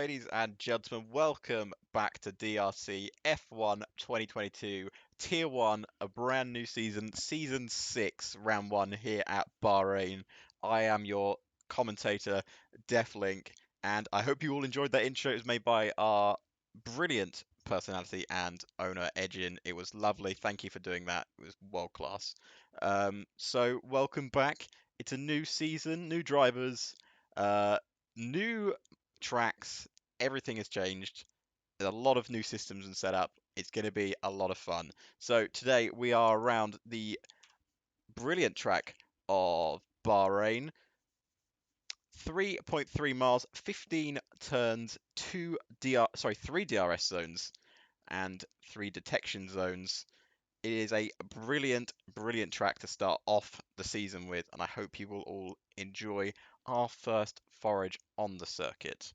ladies and gentlemen. Welcome back to DRC F1 2022 Tier 1, a brand new season, Season 6, Round 1 here at Bahrain. I am your commentator, Deathlink, and I hope you all enjoyed that intro. It was made by our brilliant personality and owner, Edgin. It was lovely. Thank you for doing that. It was world class. So, welcome back. It's a new season, new drivers. New tracks, everything has changed. There's a lot of new systems and setup. It's going to be a lot of fun. So today we are around the brilliant track of Bahrain. 3.3 miles, 15 turns, 3 DRS zones, and 3 detection zones. It is a brilliant, brilliant track to start off the season with, and I hope you will all enjoy our first forage on the circuit.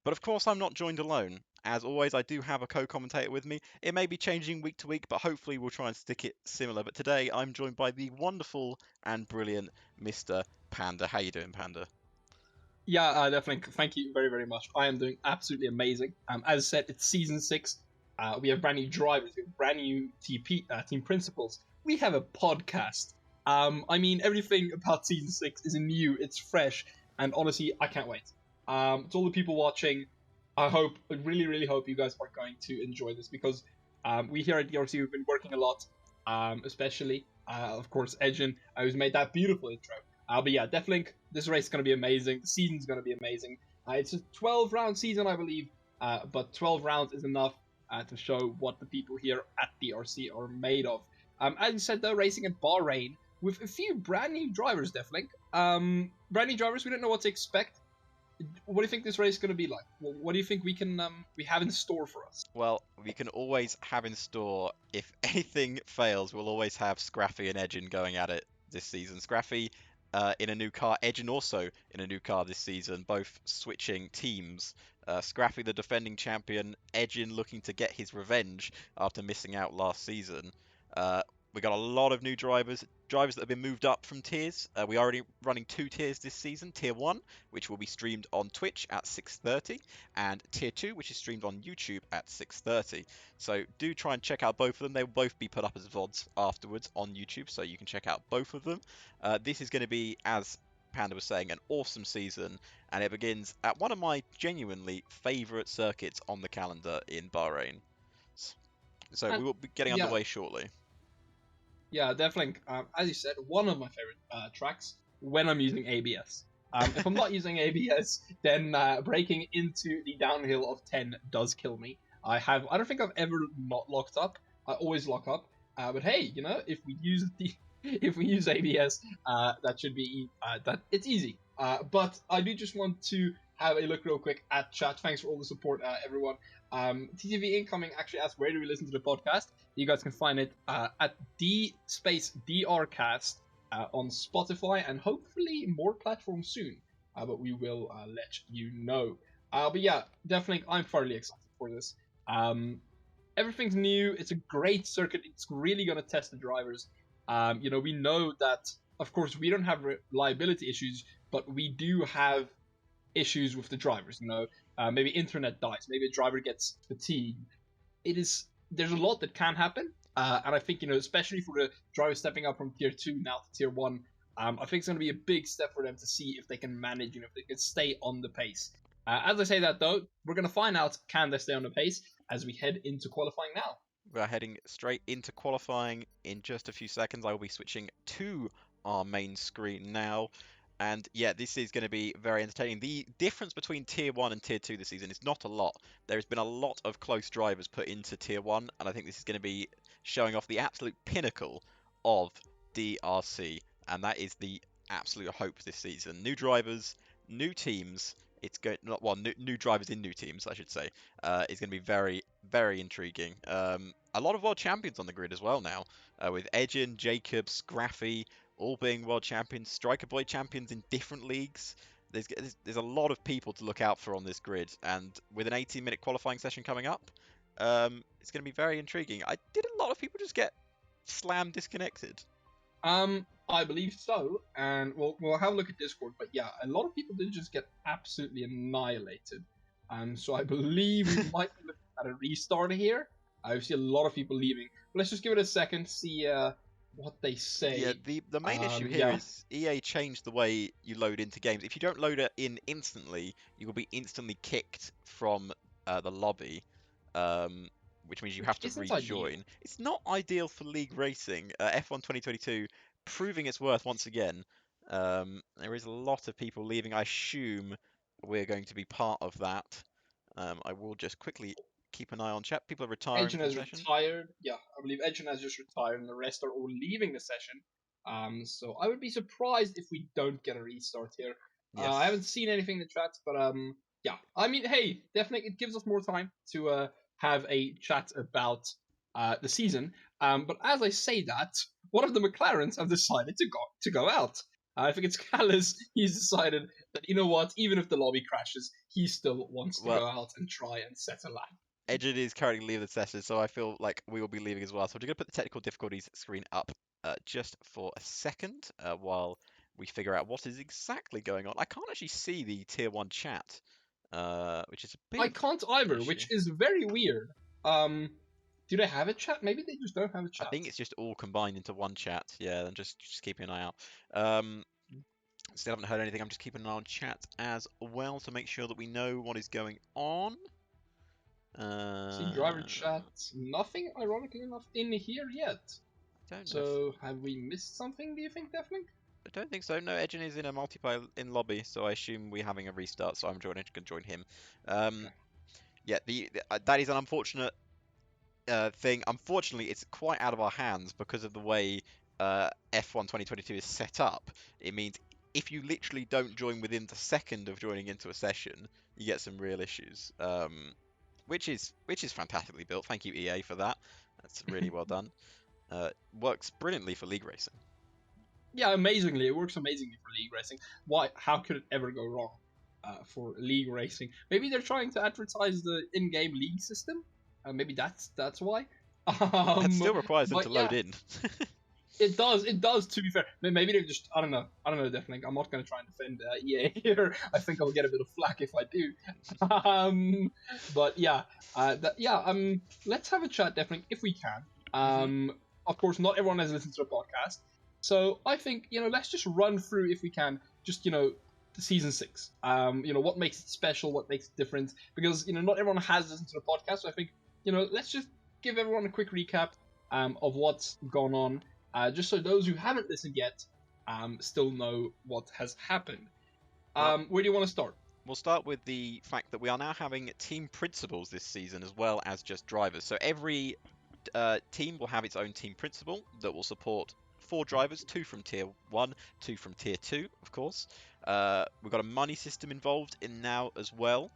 But of course, I'm not joined alone. As always, I do have a co-commentator with me. It may be changing week to week, but hopefully we'll try and stick it similar. But today, I'm joined by the wonderful and brilliant Mr. Panda. How you doing, Panda? Yeah, definitely. Thank you very, very much. I am doing absolutely amazing. As I said, it's season 6. We have brand new drivers, we have brand new team principals. We have a podcast. Everything about season 6 is new, it's fresh, and honestly, I can't wait. To all the people watching, I really, really hope you guys are going to enjoy this because we here at DRC, we've been working a lot, especially, of course, Edgen, who's made that beautiful intro. But yeah, Deathlink, this race is going to be amazing. The season's going to be amazing. It's a 12-round season, I believe, but 12 rounds is enough to show what the people here at DRC are made of. As you said, they're racing at Bahrain with a few brand new drivers, Deathlink. Brand new drivers, we don't know what to expect. What do you think this race is going to be like? What do you think we have in store for us? Well, we can always have in store, if anything fails, we'll always have Scraffy and Edgin going at it this season. Scraffy in a new car, Edgin also in a new car this season, both switching teams. Scraffy, the defending champion, Edgin looking to get his revenge after missing out last season. We got a lot of new drivers that have been moved up from tiers. We are already running 2 tiers this season. Tier 1, which will be streamed on Twitch at 6:30, and Tier 2, which is streamed on YouTube at 6:30. So do try and check out both of them. They will both be put up as VODs afterwards on YouTube, so you can check out both of them. This is going to be, as Panda was saying, an awesome season, and it begins at one of my genuinely favourite circuits on the calendar in Bahrain. So we And will be getting yeah, underway shortly. Yeah, definitely. As you said, one of my favorite tracks when I'm using ABS. If I'm not using ABS, then breaking into the downhill of 10 does kill me. I don't think I've ever not locked up. I always lock up. But hey, if we use if we use ABS, that should be that it's easy. But I do just want to have a look real quick at chat. Thanks for all the support, everyone. TTV Incoming actually asked, where do we listen to the podcast? You guys can find it at DRcast on Spotify and hopefully more platforms soon. But we will let you know. But yeah, definitely, I'm thoroughly excited for this. Everything's new. It's a great circuit. It's really going to test the drivers. We know that, of course, we don't have reliability issues, but we do have issues with the drivers. Maybe internet dies, maybe a driver gets fatigued. There's a lot that can happen, and I think especially for the drivers stepping up from tier 2 now to tier 1, I think it's going to be a big step for them to see if they can manage, if they can stay on the pace. As I say that though, we're going to find out, can they stay on the pace as we head into qualifying now. We're heading straight into qualifying in just a few seconds. I will be switching to our main screen now. And yeah, this is going to be very entertaining. The difference between Tier 1 and Tier 2 this season is not a lot. There has been a lot of close drivers put into Tier 1, and I think this is going to be showing off the absolute pinnacle of DRC. And that is the absolute hope this season. New drivers, new teams. It's going new drivers in new teams, I should say. It's going to be very, very intriguing. A lot of world champions on the grid as well now, with Edgin, Jacob, Scraffy, all being world champions, Striker Boy champions in different leagues. There's a lot of people to look out for on this grid, and with an 18-minute qualifying session coming up, it's going to be very intriguing. Did a lot of people just get slam disconnected? I believe so, and we'll have a look at Discord. But yeah, a lot of people did just get absolutely annihilated. So I believe we might be looking at a restart here. I see a lot of people leaving. Let's just give it a second, see what they Yeah, say. the main issue here Yeah, is EA changed the way you load into games. If you don't load it in instantly, you will be instantly kicked from the lobby, um, which means you which have to isn't ideal. rejoin. It's not ideal for League Racing. F1 2022 proving its worth once again. There is a lot of people leaving. I assume we're going to be part of that. I will just quickly keep an eye on chat. People are retiring Edgen from the has session. retired. Yeah, I believe Edgen has just retired, and the rest are all leaving the session. So I would be surprised if we don't get a restart here. I Yes. haven't seen anything in the chat, but yeah. I mean, hey, definitely, it gives us more time to have a chat about the season. But as I say that, one of the McLarens have decided to go out. I think it's Callis. He's decided that, you know what, even if the lobby crashes, he still wants to Well, go out and try and set a lap. Edged is currently leaving the session, so I feel like we will be leaving as well. So I'm just going to put the technical difficulties screen up just for a second while we figure out what is exactly going on. I can't actually see the tier 1 chat, which is a bit I of can't an either, issue. which is very weird. Do they have a chat? Maybe they just don't have a I chat. think it's just all combined into one chat. Yeah, and just keeping an eye out. Still haven't heard anything. I'm just keeping an eye on chat as well to make sure that we know what is going on. See driver Uh, chat, nothing ironically enough in here yet. I don't know if So have we missed something, do you think, Definitely? I don't think so. No, Edgen is in a multiplayer in lobby, so I assume we're having a restart. So I'm going to join him. Um, Okay. yeah, that is an unfortunate thing. Unfortunately, it's quite out of our hands because of the way F1 2022 is set up. It means if you literally don't join within the second of joining into a session, you get some real issues. Which is fantastically built. Thank you EA for that. That's really well done. Works brilliantly for League Racing. Yeah, amazingly. It works amazingly for league racing. Why? How could it ever go wrong for league racing? Maybe they're trying to advertise the in-game league system. Maybe that's why. That Um, still requires them to but load yeah, in. it does. It does. To be fair, maybe they're just. I don't know. I don't know. Definitely, I'm not going to try and defend EA here. I think I'll get a bit of flack if I do. But yeah, yeah. Let's have a chat, definitely, if we can. hmm Of course, not everyone has listened to the podcast, so I think let's just run through if we can. Just the season 6. What makes it special, what makes it different, because not everyone has listened to the podcast. So I think let's just give everyone a quick recap of what's gone on just so those who haven't listened yet still know what has happened. Well, Where do you want to start? we'll start with the fact that we are now having team principals this season as well as just drivers. So every team will have its own team principal that will support 4 drivers, 2 from tier 1, 2 from tier 2, of course. We've got a money system involved in now as well,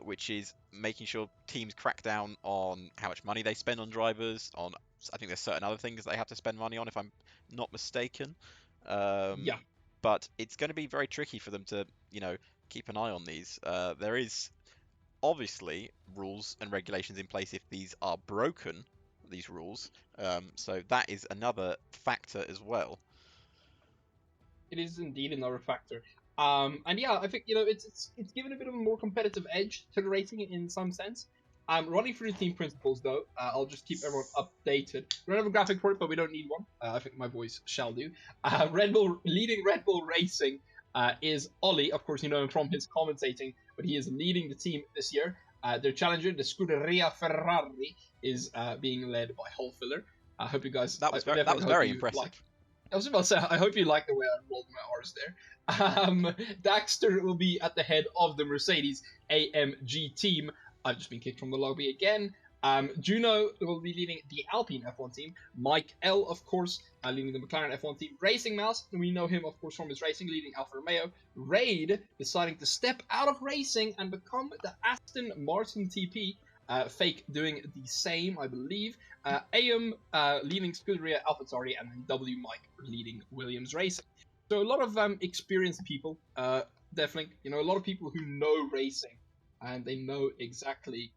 which is making sure teams crack down on how much money they spend on drivers. I think there's certain other things they have to spend money on, if I'm not mistaken. Um, Yeah, but it's going to be very tricky for them to, keep an eye on these. There is obviously rules and regulations in place if these are broken, these rules. So that is another factor as well. it is indeed another factor. And yeah, I think it's given a bit of a more competitive edge to the racing in some sense. Running through the team principles though, I'll just keep everyone updated. We don't have a graphic for it, but we don't need one. I think my voice shall do. Red Bull leading Red Bull Racing is Ollie. Of course, you know him from his commentating, but he is leading the team this year. Their challenger, the Scuderia Ferrari, is being led by Holfiller. I hope you guys. That I was definitely was hope very you impressive. like. I was about to say, I hope you like the way I rolled my R's there. Daxter will be at the head of the Mercedes AMG team. I've just been kicked from the lobby again. Juno will be leading the Alpine F1 team. Mike L, of course, leading the McLaren F1 team. Racing Mouse, we know him, of course, from his racing, leading Alfa Romeo. Raid deciding to step out of racing and become the Aston Martin TP. Fake doing the same, I believe. AM leading Scuderia AlphaTauri, and then W Mike leading Williams Racing. So a lot of experienced people, definitely. A lot of people who know racing, and they know exactly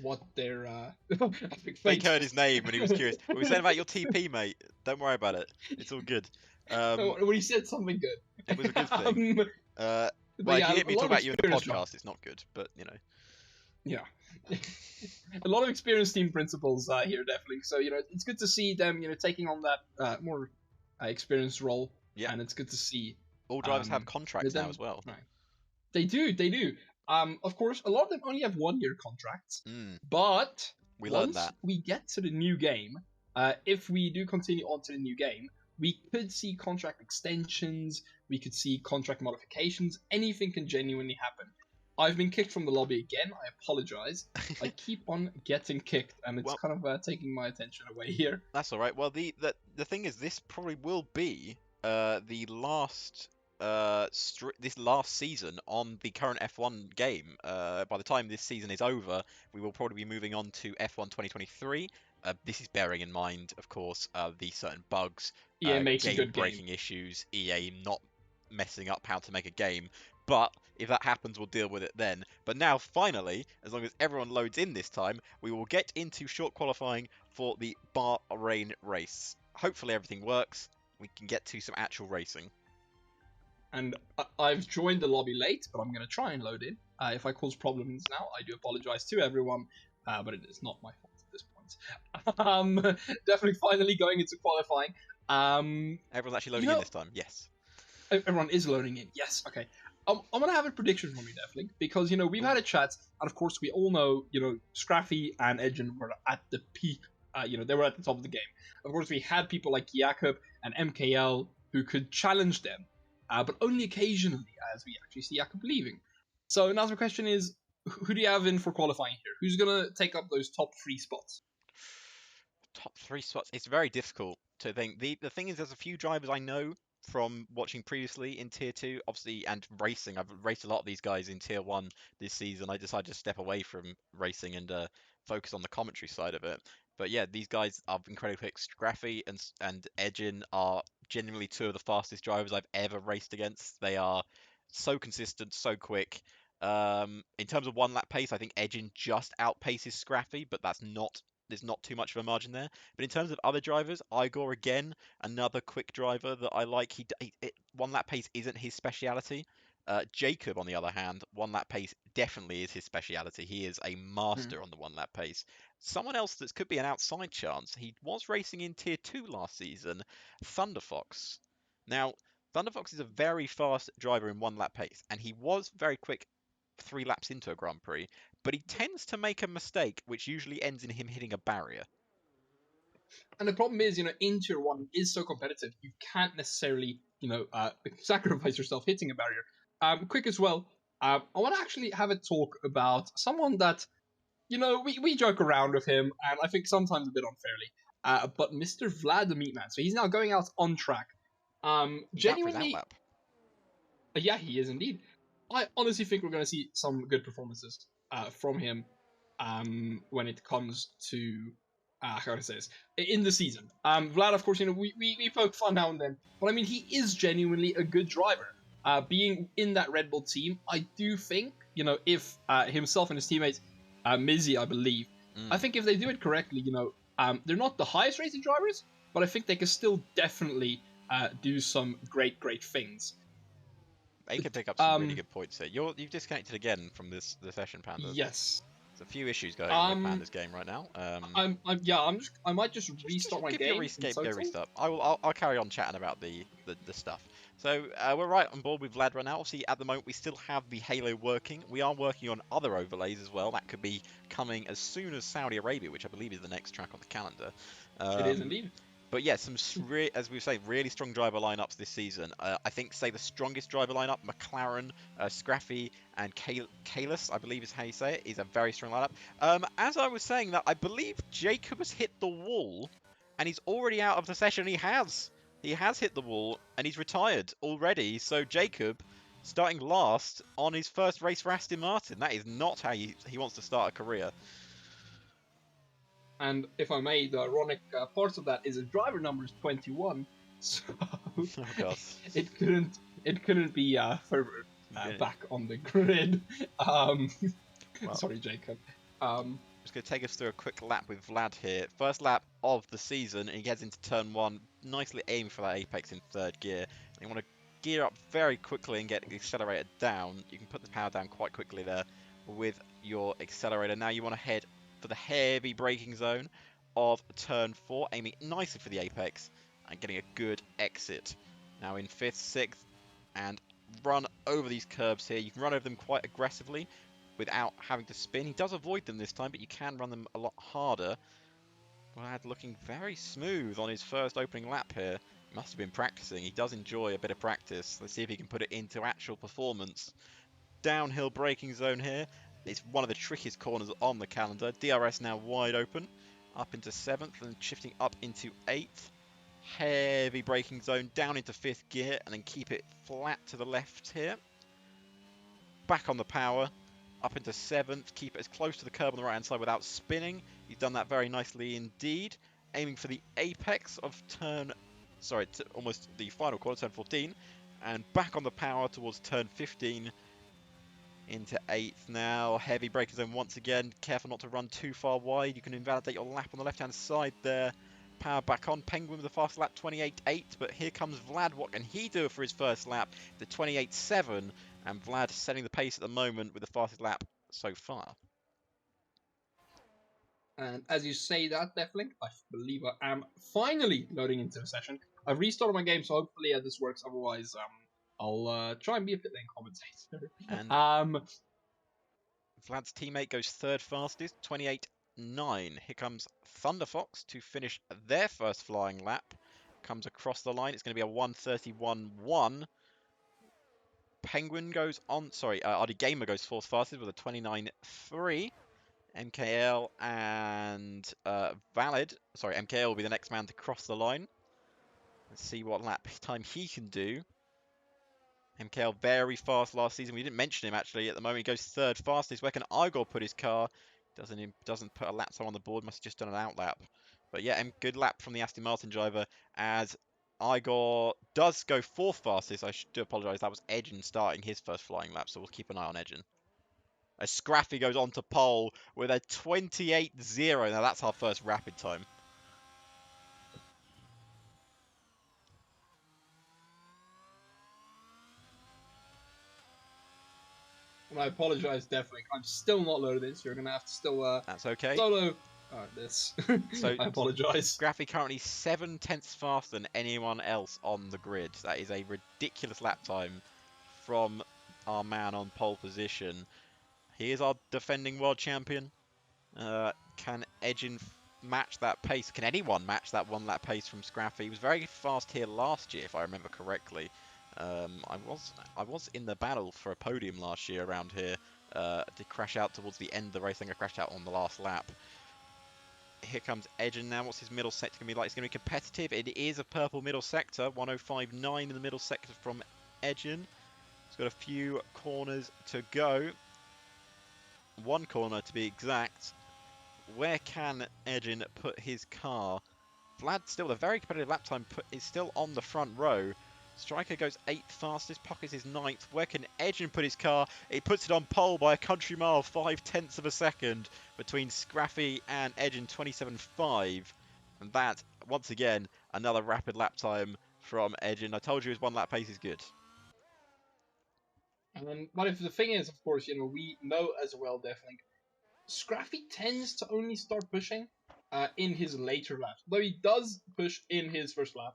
what their Fake heard his name and he was curious. What were we saying about your TP, mate? Don't worry about it. It's all good. when he said something It was a good. good thing. But Well, if yeah, you hear a me lot talk of about you in the experience drive. podcast, it's not good. But you know, Yeah. A lot of experienced team principals here, definitely. So it's good to see them, taking on that more experienced role, yeah, and it's good to see all drivers have um, contracts now them. as well. Right. They do. Of course, a lot of them only have 1 year contracts, Mm, but we learned once that. we get to the new game, if we do continue on to the new game, we could see contract extensions, we could see contract modifications, anything can genuinely happen. I've been kicked from the lobby again. I apologize. I keep on getting kicked, and it's Well, kind of taking my attention away here. that's all right. Well, the thing is, this probably will be the last this last season on the current F1 game. By the time this season is over, we will probably be moving on to F1 2023. This is bearing in mind, of course, the certain bugs, EA makes a good game. game-breaking issues, EA not messing up how to make a game. But if that happens, we'll deal with it then. But now, finally, as long as everyone loads in this time, we will get into short qualifying for the Bahrain race. Hopefully everything works. We can get to some actual racing. And I've joined the lobby late, but I'm going to try and load in. If I cause problems now, I do apologize to everyone, but it is not my fault at this point. Definitely finally going into qualifying. Everyone's actually You loading in know, this time. Yes. everyone is loading in. Yes, okay. I'm gonna have a prediction from you, definitely, because we've Ooh. had a chat, and of course we all know Scraffy and Edgen were at the peak. They were at the top of the game. Of course, we had people like Jakob and MKL who could challenge them, but only occasionally, as we actually see Jakob leaving. So now the question is, who do you have in for qualifying here? Who's gonna take up those top 3 spots? Top 3 spots. It's very difficult to think. The thing is, there's a few drivers I know from watching previously in Tier 2, obviously, and racing. I've raced a lot of these guys in Tier 1 this season. I decided to step away from racing and focus on the commentary side of it. But yeah, these guys are incredibly quick. Scraffy and Edgin are genuinely two of the fastest drivers I've ever raced against. They are so consistent, so quick. In terms of one lap pace, I think Edgin just outpaces Scraffy, but there's not too much of a margin there. But in terms of other drivers, Igor again, another quick driver that I like. One lap pace isn't his speciality. Jacob, on the other hand, one lap pace definitely is his speciality. He is a Hmm. master on the one lap pace. Someone else that could be an outside chance. He was racing in Tier 2 last season, Thunderfox. Now, Thunderfox is a very fast driver in one lap pace, and he was very quick 3 laps into a Grand Prix, but he tends to make a mistake, which usually ends in him hitting a barrier. And the problem is, in Tier 1 is so competitive, you can't necessarily, sacrifice yourself hitting a barrier. Quick as well, I want to actually have a talk about someone that, we joke around with him, and I think sometimes a bit unfairly, but Mr. Vlad the Meatman. So he's now going out on track. He's out for his Genuinely, outlap. yeah, he is indeed. I honestly think we're going to see some good performances from him when it comes to how do I say this in the season. Vlad, of course, we poke fun now and then, but I mean he is genuinely a good driver. Being in that Red Bull team, I do think if himself and his teammates, Mizzy, I believe, I think if they do it correctly, they're not the highest rated drivers, but I think they can still definitely do some great things. They can pick up some really Um, good points here. You've disconnected again from the session, Pandas. yes. There's a few issues going on with Um, Panda's game right now. I might just Just restart my give your game in rescape, go total. restart. I'll carry on chatting about the stuff. So we're right on board with Vlad right now. Obviously, at the moment, we still have the Halo working. We are working on other overlays as well. That could be coming as soon as Saudi Arabia, which I believe is the next track on the calendar. It is Um, indeed. But yeah, as we say, really strong driver lineups this season. I think, say, the strongest driver lineup, McLaren, Scraffy, and Kalis, I believe is how you say it, is a very strong lineup. As I was saying that, I believe Jacob has hit the wall, and he's already out of the session. He has hit the wall, and he's retired already. So Jacob, starting last on his first race for Aston Martin. That is not how he wants to start a career. And if I may, the ironic part of that is his driver number is 21, so Oh god. it couldn't be further Yeah. back on the grid. Um, Well, sorry, Jacob. just going to take us through a quick lap with Vlad here. First lap of the season, and he gets into turn one, nicely aimed for that apex in third gear. And you want to gear up very quickly and get the accelerator down. You can put the power down quite quickly there with your accelerator. Now you want to head for the heavy braking zone of turn 4, aiming nicely for the apex and getting a good exit. Now in 5th, 6th, and run over these curbs here. You can run over them quite aggressively without having to spin. He does avoid them this time, but you can run them a lot harder. Vlad looking very smooth on his first opening lap here. Must have been practicing. He does enjoy a bit of practice. Let's see if he can put it into actual performance. Downhill braking zone here. It's one of the trickiest corners on the calendar. DRS now wide open. Up into 7th and shifting up into 8th. Heavy braking zone down into 5th gear and then keep it flat to the left here. Back on the power. Up into 7th. Keep it as close to the curb on the right hand side without spinning. He's done that very nicely indeed. Aiming for the apex of almost the final corner, turn 14. And back on the power towards turn 15. Into 8th now. Heavy braking zone once again. Careful not to run too far wide. You can invalidate your lap on the left hand side there. Power back on. Penguin with a fast lap, 28.8. But here comes Vlad. What can he do for his first lap? The 28.7. And Vlad setting the pace at the moment with the fastest lap so far. And as you say that, Deathlink, I believe I am finally loading into the session. I've restarted my game, so hopefully this works. Otherwise, I'll try and be a pit lane commentator. And Vlad's teammate goes 3rd fastest, 28.9. Here comes Thunder Fox to finish their first flying lap. Comes across the line. It's going to be a 1:31.1. Penguin goes on. RD Gamer goes 4th fastest with a 29.3. MKL and MKL will be the next man to cross the line. Let's see what lap time he can do. MKL very fast last season. We didn't mention him actually. At the moment, he goes 3rd fastest. Where can Igor put his car? Doesn't put a lap time on the board. Must have just done an out lap. But yeah, good lap from the Aston Martin driver as Igor does go 4th fastest. I do apologise. That was Edgen starting his first flying lap, so we'll keep an eye on Edgen. As Scraffy goes on to pole with a 28.0. Now that's our first rapid time. And I apologise, Deathlink. I'm still not loaded in, so you're going to have to still That's okay. solo this. So I apologise. Scraffy currently 7/10 faster than anyone else on the grid. That is a ridiculous lap time from our man on pole position. He is our defending world champion. Can Edgen match that pace? Can anyone match that 1 lap pace from Scraffy? He was very fast here last year, if I remember correctly. I was in the battle for a podium last year around here. Did crash out towards the end of the race. I think I crashed out on the last lap. Here comes Edgen now. What's his middle sector going to be like? It's going to be competitive. It is a purple middle sector. 105.9 in the middle sector from Edgen. He's got a few corners to go. 1 corner to be exact. Where can Edgen put his car? Vlad still a very competitive lap time. Is still on the front row. Striker goes 8th fastest. Pockets is 9th. Where can Edgen put his car? He puts it on pole by a country mile, 0.5 of a second between Scraffy and Edgen, 27.5. And that, once again, another rapid lap time from Edgen. I told you his 1 lap pace is good. But if the thing is, of course, we know as well, Deathlink, Scraffy tends to only start pushing in his later laps. Though he does push in his first lap,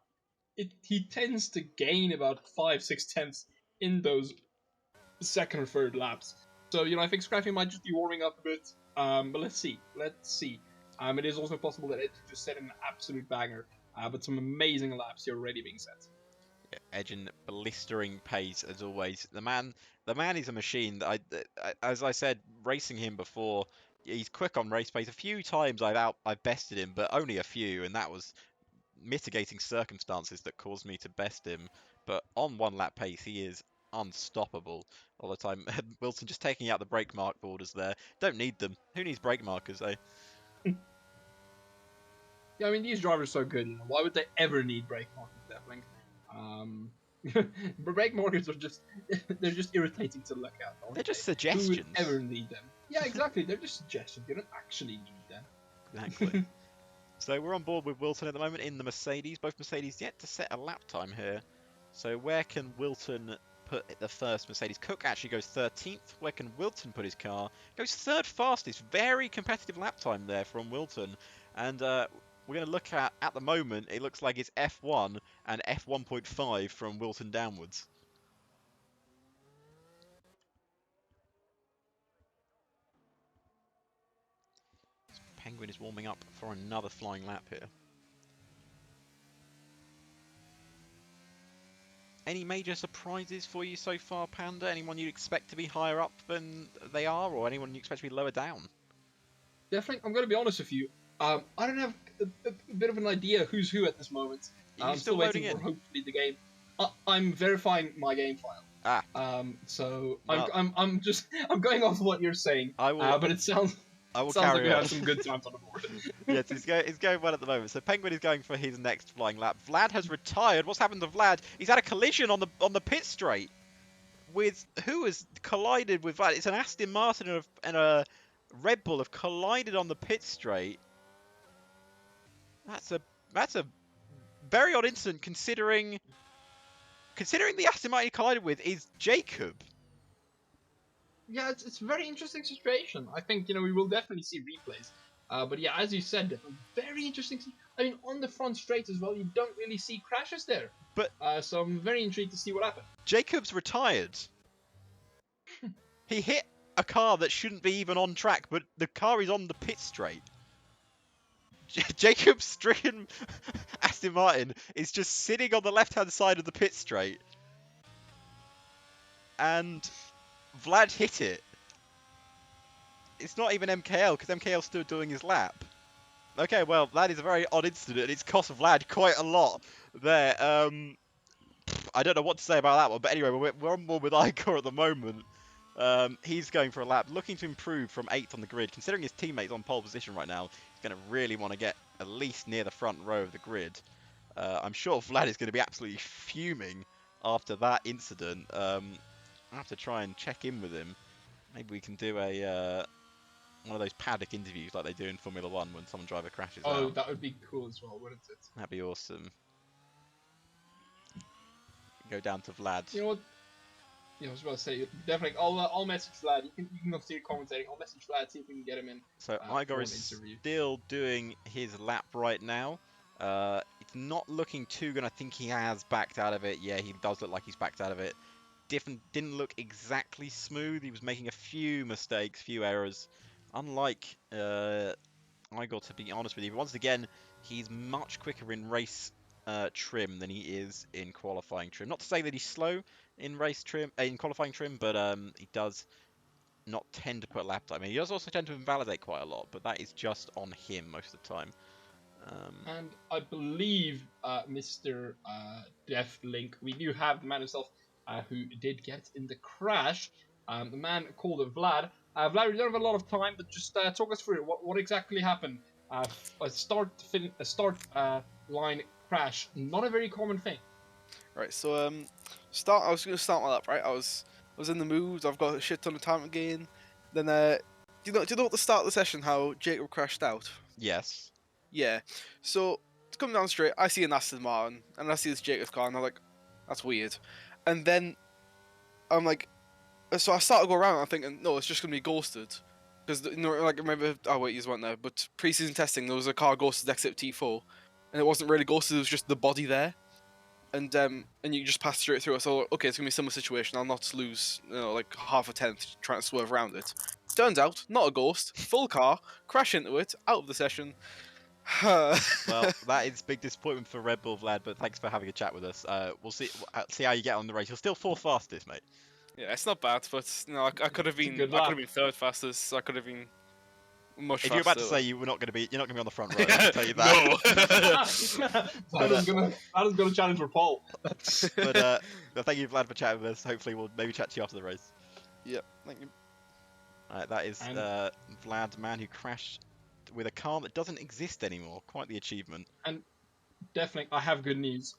he tends to gain about 5-6 tenths in those 2nd or 3rd laps. So, I think Scraffy might just be warming up a bit. But let's see. It is also possible that it just set an absolute banger. But some amazing laps here already being set. Yeah, Edgen blistering pace as always. The man is a machine. As I said, racing him before, he's quick on race pace. A few times I've bested him, but only a few, and that was mitigating circumstances that caused me to best him. But on 1 lap pace, he is unstoppable all the time. Wilson just taking out the brake mark borders there. Don't need them. Who needs brake markers, eh? Yeah, these drivers are so good. Why would they ever need brake markers, Deathlink? Brake markers are they're just irritating to look at. They're just suggestions. Who would ever need them? Yeah, exactly. They're just suggestions. You don't actually need them. Exactly. So we're on board with Wilson at the moment in the Mercedes. Both Mercedes yet to set a lap time here. So where can Wilton put the first Mercedes? Cook actually goes 13th. Where can Wilton put his car? Goes third fastest. Very competitive lap time there from Wilton. And we're going to look at the moment, it looks like it's F1 and F1.5 from Wilton downwards. Penguin is warming up for another flying lap here. Any major surprises for you so far, Panda? Anyone you'd expect to be higher up than they are, or anyone you expect to be lower down? Definitely, I'm going to be honest with you. I don't have a bit of an idea who's who at this moment. Are you I'm still still waiting loading for in? hopefully the game. I'm verifying my game file. So well, I'm just I'm going off what you're saying. I will. But it sounds I will sounds like carry we on. have some good times on the board. Yes, it's going well at the moment. So Penguin is going for his next flying lap. Vlad has retired. What's happened to Vlad? He's had a collision on the pit straight with who has collided with Vlad. It's an Aston Martin and a Red Bull have collided on the pit straight. That's a very odd incident considering the Aston Martin he collided with is Jacob. Yeah, it's a very interesting situation. I think we will definitely see replays. But yeah, as you said, very interesting. I mean, on the front straight as well, you don't really see crashes there. But so I'm very intrigued to see what happens. Jacob's retired. He hit a car that shouldn't be even on track, but the car is on the pit straight. Jacob's stricken Aston Martin is just sitting on the left-hand side of the pit straight. And Vlad hit it. It's not even MKL, because MKL's still doing his lap. Okay, well, that is a very odd incident, and it's cost Vlad quite a lot there. I don't know what to say about that one, but anyway, we're on board with Igor at the moment. He's going for a lap, looking to improve from 8th on the grid. Considering his teammates on pole position right now, he's going to really want to get at least near the front row of the grid. I'm sure Vlad is going to be absolutely fuming after that incident. I'll have to try and check in with him. Maybe we can do a one of those paddock interviews like they do in Formula 1 when someone driver crashes out. Oh, that would be cool as well, wouldn't it? That'd be awesome. Go down to Vlad. You know what? Yeah, I was about to say, definitely. I'll message Vlad. You can continue commentating. I'll message Vlad, see if we can get him in. So Igor is still doing his lap right now. It's not looking too good. I think he has backed out of it. Yeah, he does look like he's backed out of it. Didn't look exactly smooth. He was making a few mistakes, few errors. Unlike Igor, to be honest with you, once again, he's much quicker in race trim than he is in qualifying trim. Not to say that he's slow in race trim, in qualifying trim, but he does not tend to put lap time. He does also tend to invalidate quite a lot, but that is just on him most of the time. And I believe, Mr. Link, we do have the man himself who did get in the crash. The man called Vlad. Vlad, we don't have a lot of time, but just talk us through it. What exactly happened? A start line crash, not a very common thing. Right, so I was gonna start my lap, right? I was in the mood. I've got a shit ton of time again. Then do you know at the start of the session how Jacob crashed out? Yes. Yeah. So to come down straight, I see an Aston Martin and I see this Jacob's car, and I'm like, that's weird. And then I'm like, so I started to go around. And I'm thinking, no, it's just gonna be ghosted, because like remember, oh wait, you weren't there, but pre-season testing there was a car ghosted exit T4, and it wasn't really ghosted. It was just the body there. And you just pass straight through it. So okay, it's gonna be a similar situation. I'll not lose, like half a tenth trying to swerve around it. Turns out, not a ghost, full car, crash into it, out of the session. Well, that is big disappointment for Red Bull Vlad, but thanks for having a chat with us. We'll see how you get on the race. You're still 4th fastest, mate. Yeah, it's not bad, but I could have been 3rd fastest. I could have been much faster. If you're about to say you're not going to be on the front row, I'll tell you that. No. That is gonna challenge for Paul. But thank you, Vlad, for chatting with us. Hopefully, we'll maybe chat to you after the race. Yeah, thank you. Alright, that is Vlad, man who crashed with a car that doesn't exist anymore. Quite the achievement. And definitely, I have good news.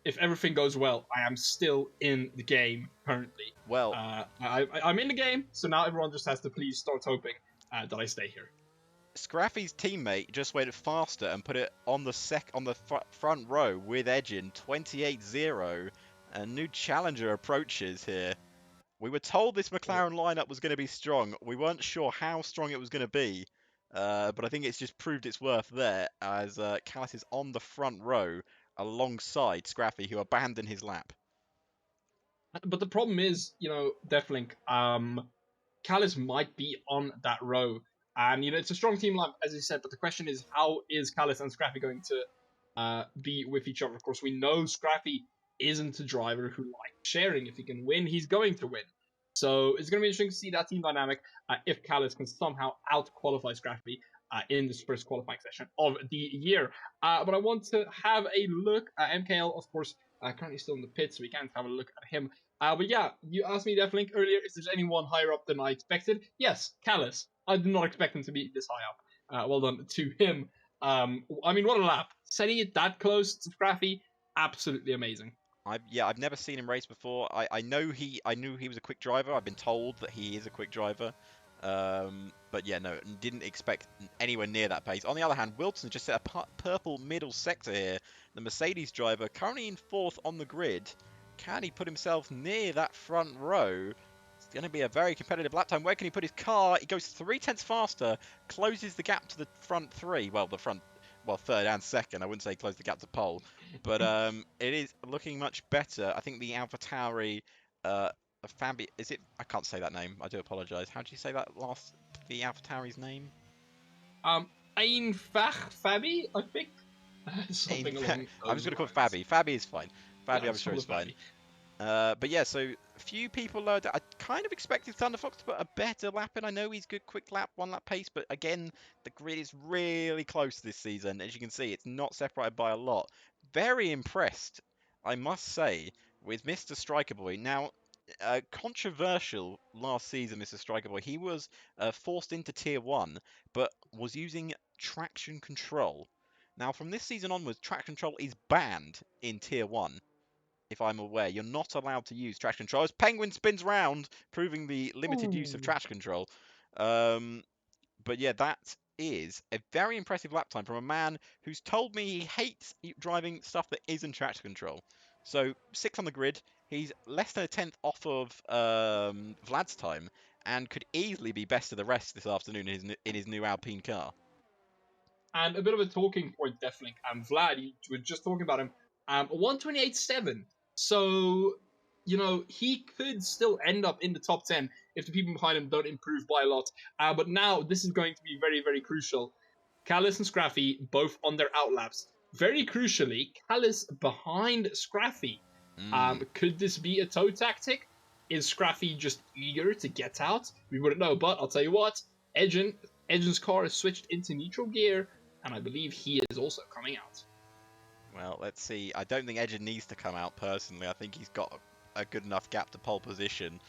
If everything goes well, I am still in the game currently. Well, I'm in the game, so now everyone just has to please start hoping that I stay here. Scraffy's teammate just went faster and put it on the front row with Edgin 28-0, A new challenger approaches here. We were told this McLaren lineup was going to be strong. We weren't sure how strong it was going to be, but I think it's just proved its worth there as Callis is on the front row alongside Scraffy, who abandoned his lap. But the problem is, Deathlink, Callis might be on that row. And, it's a strong team lineup, as you said, but the question is, how is Callis and Scraffy going to be with each other? Of course, we know Scraffy isn't a driver who likes sharing. If he can win, he's going to win. So it's going to be interesting to see that team dynamic if Callis can somehow out-qualify Scraffy in this first qualifying session of the year. But I want to have a look at MKL, of course, currently still in the pits, so we can't have a look at him. But yeah, you asked me, Deathlink, earlier, is there anyone higher up than I expected? Yes, Callis. I did not expect him to be this high up. Well done to him. I mean, what a lap. Setting it that close to Scraffy, absolutely amazing. I've never seen him race before. I knew he was a quick driver. I've been told that he is a quick driver. But yeah, no, didn't expect anywhere near that pace. On the other hand, Wilson just set a purple middle sector here. The Mercedes driver, currently in 4th on the grid. Can he put himself near that front row? It's going to be a very competitive lap time. Where can he put his car? He goes 0.3 faster, closes the gap to the front 3. Well, third and second. I wouldn't say close the gap to pole, but it is looking much better. I think the AlphaTauri, Fabi, is it? I can't say that name. I do apologise. How do you say that the AlphaTauri's name? Ein Fabi, I think. Something along. I'm just going to call it Fabi. Fabi is fine. Fabi, yeah, I'm sure is fine. But yeah, so a few people I kind of expected Thunder Fox to put a better lap in. I know he's good quick lap, 1 lap pace, but again, the grid is really close this season. As you can see, it's not separated by a lot. Very impressed, I must say, with Mr. Striker Boy. Now, controversial last season, Mr. Striker Boy. He was forced into Tier 1, but was using traction control. Now, from this season onwards, traction control is banned in Tier 1. If I'm aware, you're not allowed to use traction control. As Penguin spins round, proving the limited use of traction control. But yeah, that is a very impressive lap time from a man who's told me he hates driving stuff that isn't traction control. So 6th on the grid, he's less than a 10th off of Vlad's time, and could easily be best of the rest this afternoon in his new Alpine car. And a bit of a talking point, Deathlink. Vlad, you were just talking about him. 128.7. So, he could still end up in the top 10 if the people behind him don't improve by a lot. But now, this is going to be very, very crucial. Callis and Scraffy, both on their outlaps. Very crucially, Callis behind Scraffy. Could this be a toe tactic? Is Scraffy just eager to get out? We wouldn't know, but I'll tell you what. Edgen's car is switched into neutral gear, and I believe he is also coming out. Well, let's see. I don't think Edgen needs to come out personally. I think he's got a good enough gap to pole position.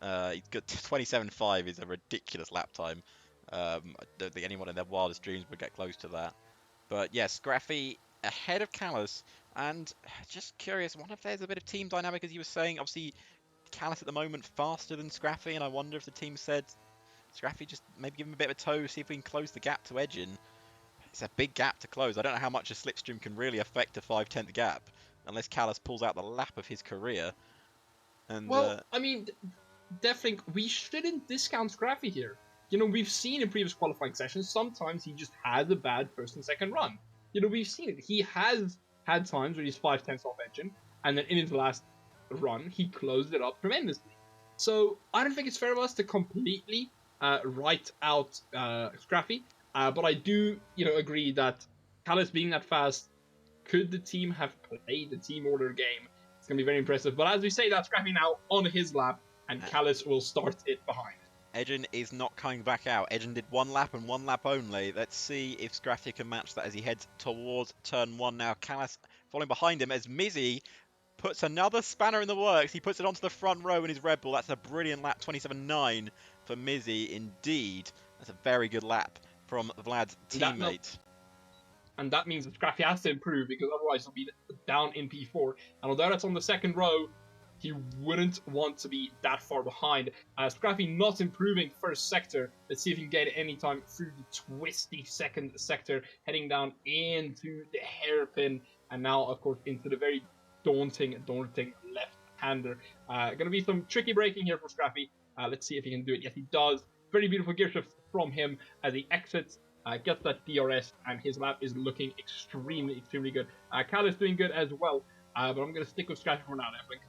He's got 27.5 is a ridiculous lap time. I don't think anyone in their wildest dreams would get close to that. But yes, Scraffy ahead of Callis. And just curious, I wonder if there's a bit of team dynamic, as you were saying. Obviously, Callis at the moment faster than Scraffy, and I wonder if the team said, Scraffy, just maybe give him a bit of a tow, see if we can close the gap to Edgen. It's a big gap to close. I don't know how much a slipstream can really affect a 5/10 gap, unless Callis pulls out the lap of his career. And I mean, definitely, we shouldn't discount Scraffy here. We've seen in previous qualifying sessions, sometimes he just has a bad first and second run. We've seen it. He has had times where he's 5/10 off Edgen, and then in the last run, he closed it up tremendously. So I don't think it's fair of us to completely write out Scraffy. But I do, agree that Callis being that fast, could the team have played the team order game? It's going to be very impressive. But as we say, that's Scrappy now on his lap, and Callis will start it behind. Edgen is not coming back out. Edgen did 1 lap and 1 lap only. Let's see if Scraffy can match that as he heads towards turn 1 now. Callis following behind him as Mizzy puts another spanner in the works. He puts it onto the front row in his Red Bull. That's a brilliant lap, 27.9 for Mizzy indeed. That's a very good lap from Vlad's teammate. And that means that Scraffy has to improve, because otherwise he'll be down in P4. And although that's on the second row, he wouldn't want to be that far behind. Scraffy not improving first sector. Let's see if he can get it any time through the twisty second sector, heading down into the hairpin, and now, of course, into the very daunting left-hander. Gonna be some tricky braking here for Scrappy. Let's see if he can do it. Yes, he does. Very beautiful gear shift from him as he exits, gets that DRS, and his lap is looking extremely good. Cal is doing good as well, but I'm going to stick with Scrappy for now, I think.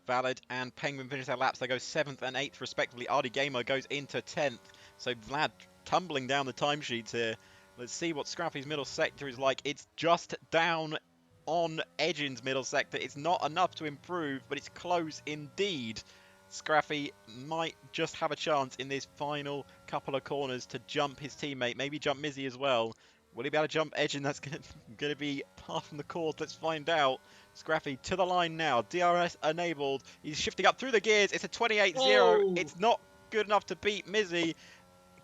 Valid and Penguin finish their laps. They go 7th and 8th respectively. RD Gamer goes into 10th. So Vlad tumbling down the timesheets here. Let's see what Scrappy's middle sector is like. It's just down on Edgin's middle sector. It's not enough to improve, but it's close indeed. Scrappy might just have a chance in this final couple of corners to jump his teammate, maybe jump Mizzy as well. Will he be able to jump Edgin? That's going to be par from the course. Let's find out. Scrappy to the line now. DRS enabled. He's shifting up through the gears. It's a 28-0. Oh! It's not good enough to beat Mizzy.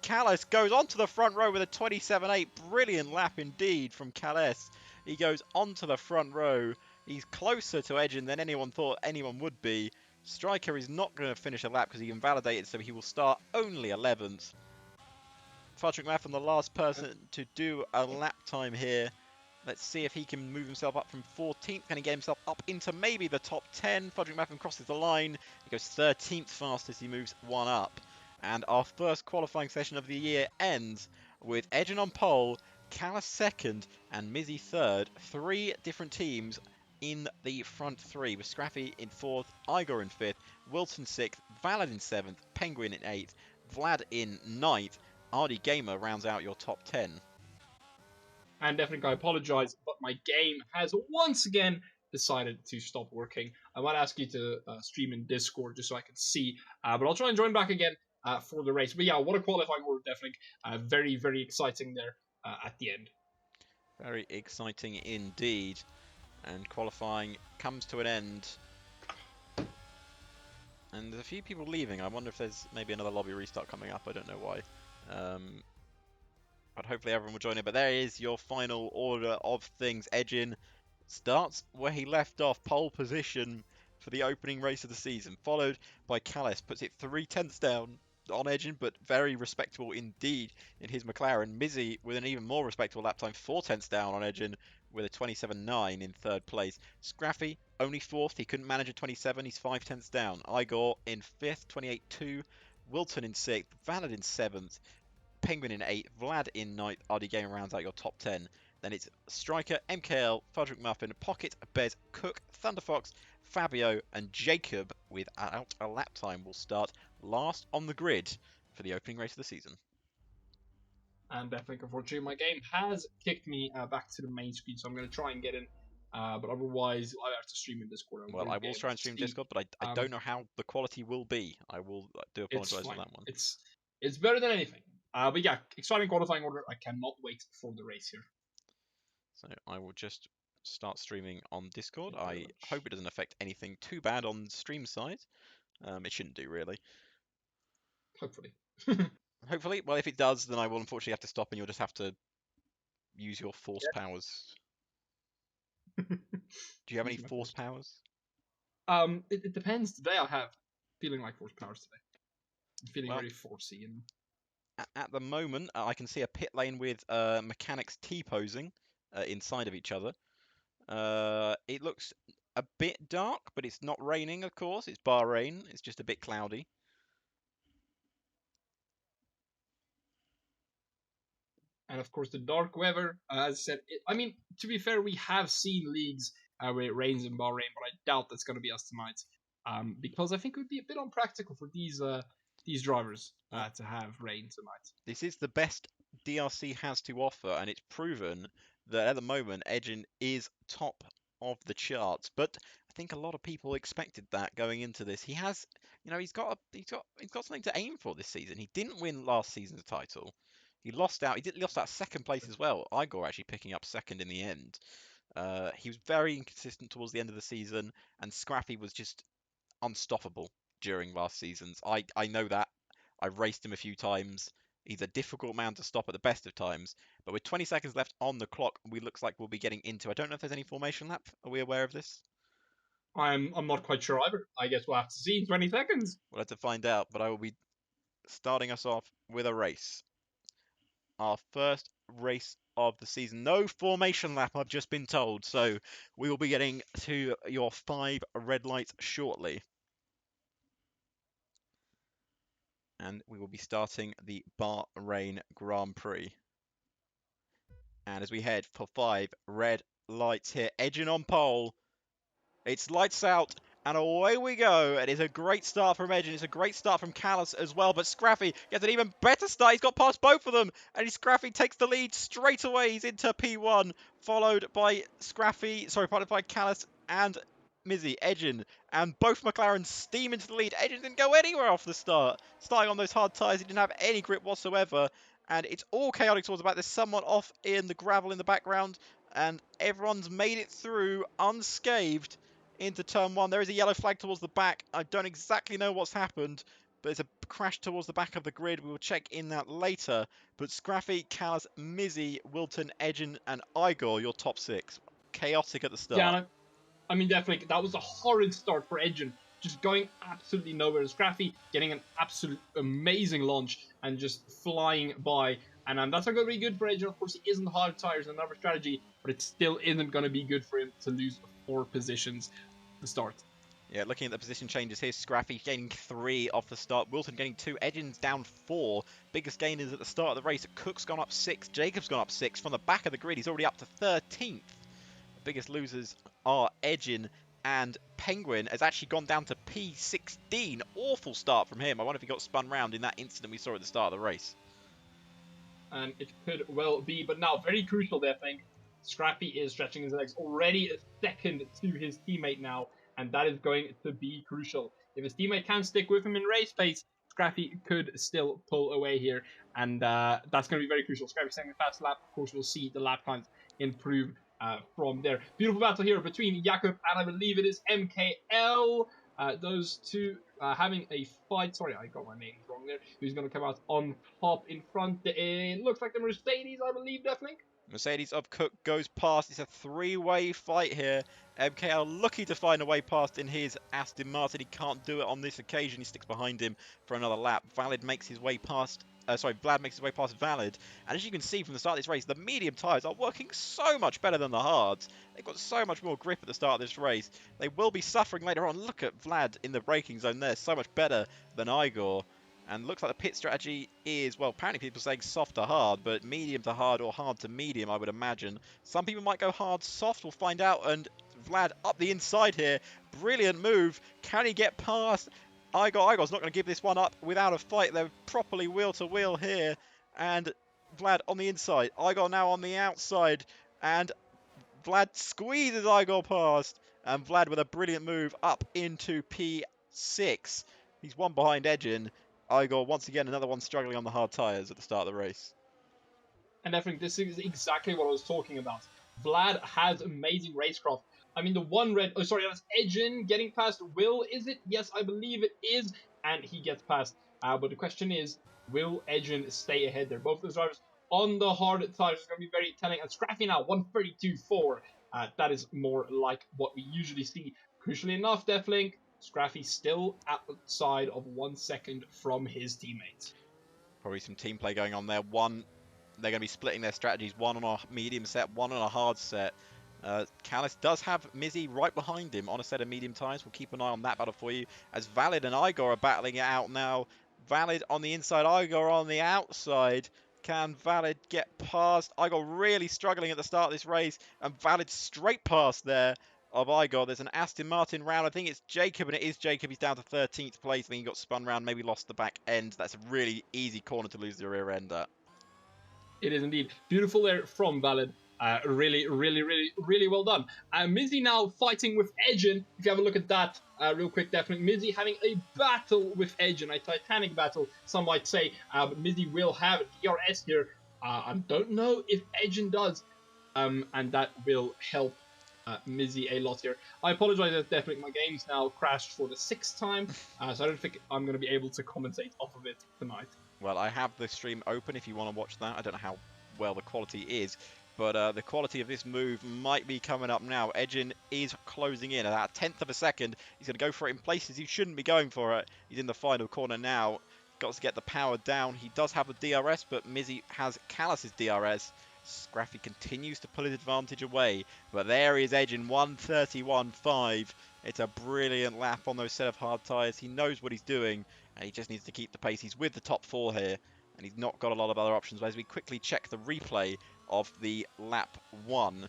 Callis goes onto the front row with a 27.8. Brilliant lap indeed from Callis. He goes onto the front row. He's closer to Edgin than anyone thought anyone would be. Striker is not going to finish a lap because he invalidated, so he will start only 11th. Fudrick Maffin, the last person to do a lap time here. Let's see if he can move himself up from 14th. Can he get himself up into maybe the top 10? Fudrick Maffin crosses the line. He goes 13th fast as he moves one up. And our first qualifying session of the year ends with Edgin on pole, Callis second, and Mizzy third. 3 different teams in the front 3, with Scrappy in 4th, Igor in 5th, Wilson 6th, Valad in 7th, Penguin in 8th, Vlad in 9th. RD Gamer rounds out your top 10. And definitely, I apologize, but my game has once again decided to stop working. I might ask you to stream in Discord just so I can see, but I'll try and join back again for the race. But yeah, what a qualifying order, definitely. Very exciting there at the end. Very exciting indeed. And qualifying comes to an end. And there's a few people leaving. I wonder if there's maybe another lobby restart coming up. I don't know why. But hopefully everyone will join in. But there is your final order of things. Edgin starts where he left off, pole position for the opening race of the season, followed by Callis, puts it 3/10 down on Edgin, but very respectable indeed in his McLaren. Mizzy with an even more respectable lap time, 4/10 down on Edgin with a 27.9 in 3rd place. Scraffy only 4th, he couldn't manage a 27, he's 5/10 down. Igor in 5th, 28.2. Wilton in 6th, Valad in 7th, Penguin in 8th, Vlad in 9th. RD Game rounds out your top 10. Then it's Striker, MKL, Fudrick Muffin, Pocket, Bez, Cook, Thunderfox, Fabio, and Jacob without a lap time will start last on the grid for the opening race of the season. And I think, unfortunately, my game has kicked me back to the main screen, so I'm going to try and get in. But otherwise, I have to stream in Discord. Well, I will try and stream Discord, but I don't know how the quality will be. I will do apologise for that one. It's better than anything. But yeah, exciting qualifying order. I cannot wait for the race here. So I will just start streaming on Discord. I hope it doesn't affect anything too bad on stream side. It shouldn't do, really. Hopefully. Hopefully. Well, if it does, then I will unfortunately have to stop and you'll just have to use your force powers. Do you have any force powers? It depends. Today I have feeling like force powers today. I'm feeling very forcey. And at the moment, I can see a pit lane with mechanics T-posing inside of each other. It looks a bit dark, but it's not raining, of course. It's Bahrain. It's just a bit cloudy. And of course, the dark weather, as I said, I mean, to be fair, we have seen leagues where it rains in Bahrain, but I doubt that's going to be us tonight. Because I think it would be a bit unpractical for these drivers to have rain tonight. This is the best DRC has to offer, and it's proven that at the moment, Edgin is top of the charts. But I think a lot of people expected that going into this. He has, he's got something to aim for this season. He didn't win last season's title. He lost out. He lost out second place as well. Igor actually picking up second in the end. He was very inconsistent towards the end of the season, and Scrappy was just unstoppable during last season's. I know that. I've raced him a few times. He's a difficult man to stop at the best of times. But with 20 seconds left on the clock, looks like we'll be getting into. I don't know if there's any formation lap. Are we aware of this? I'm not quite sure either. I guess we'll have to see in 20 seconds. We'll have to find out. But I will be starting us off with a race. Our first race of the season. No formation lap, I've just been told. So we will be getting to your 5 red lights shortly. And we will be starting the Bahrain Grand Prix. And as we head for 5 red lights here, edging on pole, it's lights out, and away we go. It is a great start from Edge, and it's a great start from Callus as well. But Scraffy gets an even better start. He's got past both of them, and Scraffy takes the lead straight away. He's into P1, followed by followed by Callus and Mizzy, Edgin, and both McLaren steam into the lead. Edgin didn't go anywhere off the start. Starting on those hard tyres, he didn't have any grip whatsoever. And it's all chaotic towards the back. There's someone off in the gravel in the background, and everyone's made it through unscathed into turn 1. There is a yellow flag towards the back. I don't exactly know what's happened, but there's a crash towards the back of the grid. We will check in that later. But Scraffy, Callas, Mizzy, Wilton, Edgen, and Igor, your top 6. Chaotic at the start. Yeah, I mean, definitely, that was a horrid start for Edgen. Just going absolutely nowhere. Scraffy getting an absolute amazing launch and just flying by. And that's not going to be good for Edgen. Of course, he isn't hard tires, another strategy, but it still isn't going to be good for him to lose 4 positions at the start. Yeah, looking at the position changes here, Scraffy gaining 3 off the start, Wilton getting 2, Edgin's down 4. Biggest gainers at the start of the race. Cook's gone up 6, Jacob's gone up 6. From the back of the grid, he's already up to 13th. The biggest losers are Edgin, and Penguin has actually gone down to P16. Awful start from him. I wonder if he got spun round in that incident we saw at the start of the race. And it could well be, but now very crucial there, I think. Scrappy is stretching his legs, already a second to his teammate now, and that is going to be crucial. If his teammate can stick with him in race pace, Scrappy could still pull away here, and that's going to be very crucial. Scrappy setting a fast lap, of course, we'll see the lap times improve from there. Beautiful battle here between Jakob and I believe it is MKL. Those two having a fight. Sorry, I got my names wrong there. Who's going to come out on top in front? It looks like the Mercedes, I believe, definitely. Mercedes of Cook goes past. It's a 3-way fight here. MKL lucky to find a way past in his Aston Martin. He can't do it on this occasion. He sticks behind him for another lap. Vlad makes his way past Valid. And as you can see from the start of this race, the medium tyres are working so much better than the hards. They've got so much more grip at the start of this race. They will be suffering later on. Look at Vlad in the braking zone there. So much better than Igor. And looks like the pit strategy is, well, apparently people saying soft to hard, but medium to hard or hard to medium, I would imagine. Some people might go hard soft, we'll find out. And Vlad up the inside here. Brilliant move. Can he get past Igor? Igor's not going to give this one up without a fight. They're properly wheel to wheel here. And Vlad on the inside. Igor now on the outside. And Vlad squeezes Igor past. And Vlad with a brilliant move up into P6. He's one behind Edgin. Igor, once again, another one struggling on the hard tyres at the start of the race. And I think this is exactly what I was talking about. Vlad has amazing racecraft. I mean, the one red... Oh, sorry, that's Edgin getting past Will, is it? Yes, I believe it is. And he gets past. But the question is, will Edgin stay ahead there? Both of those drivers on the hard tyres is going to be very telling. And Scraffy now, 132.4. That is more like what we usually see. Crucially enough, Deflink, Scraffy still outside of 1 second from his teammates. Probably some team play going on there. They're going to be splitting their strategies. One on a medium set, one on a hard set. Callis does have Mizzy right behind him on a set of medium tyres. We'll keep an eye on that battle for you. As Valid and Igor are battling it out now. Valid on the inside, Igor on the outside. Can Valid get past? Igor really struggling at the start of this race. And Valid straight past there of Igor. There's an Aston Martin round. I think it's Jacob, and it is Jacob. He's down to 13th place. I think he got spun round, maybe lost the back end. That's a really easy corner to lose the rear end at. It is indeed. Beautiful there from Valid. Really well done. Mizzy now fighting with Edgin. If you have a look at that real quick, definitely. Mizzy having a battle with Edgin, a titanic battle, some might say. But Mizzy will have DRS here. I don't know if Edgin does. And that will help Mizzy a lot here. I apologize, definitely my game's now crashed for the 6th time, so I don't think I'm going to be able to commentate off of it tonight. Well, I have the stream open if you want to watch that. I don't know how well the quality is, but the quality of this move might be coming up now. Edgin is closing in about a 1/10 of a second. He's going to go for it in places he shouldn't be going for it. He's in the final corner now. Got to get the power down. He does have the DRS, but Mizzy has Callus's DRS. Scraffy continues to pull his advantage away, but there is Edge in 1:31.5. It's a brilliant lap on those set of hard tyres. He knows what he's doing, and he just needs to keep the pace. He's with the top 4 here, and he's not got a lot of other options. But as we quickly check the replay of the lap 1,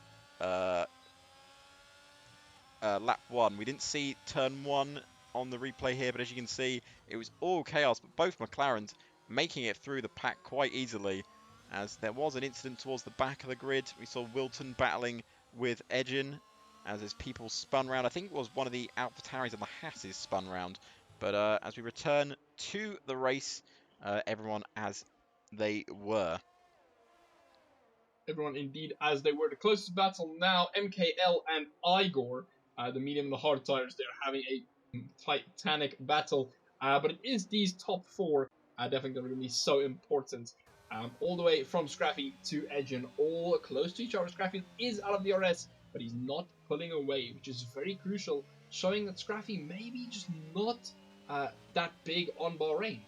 we didn't see turn 1 on the replay here, but as you can see, it was all chaos, but both McLarens making it through the pack quite easily, as there was an incident towards the back of the grid. We saw Wilton battling with Edgin as his people spun round. I think it was one of the AlphaTauris and the Hasses spun round, but as we return to the race, everyone as they were. Everyone indeed as they were. The closest battle now, MKL and Igor, the medium and the hard tires, they're having a titanic battle. But it is these top 4 definitely going to be so important. All the way from Scraffy to Edgen, all close to each other. Scraffy is out of the DRS, but he's not pulling away, which is very crucial, showing that Scraffy maybe just not that big on Bahrain.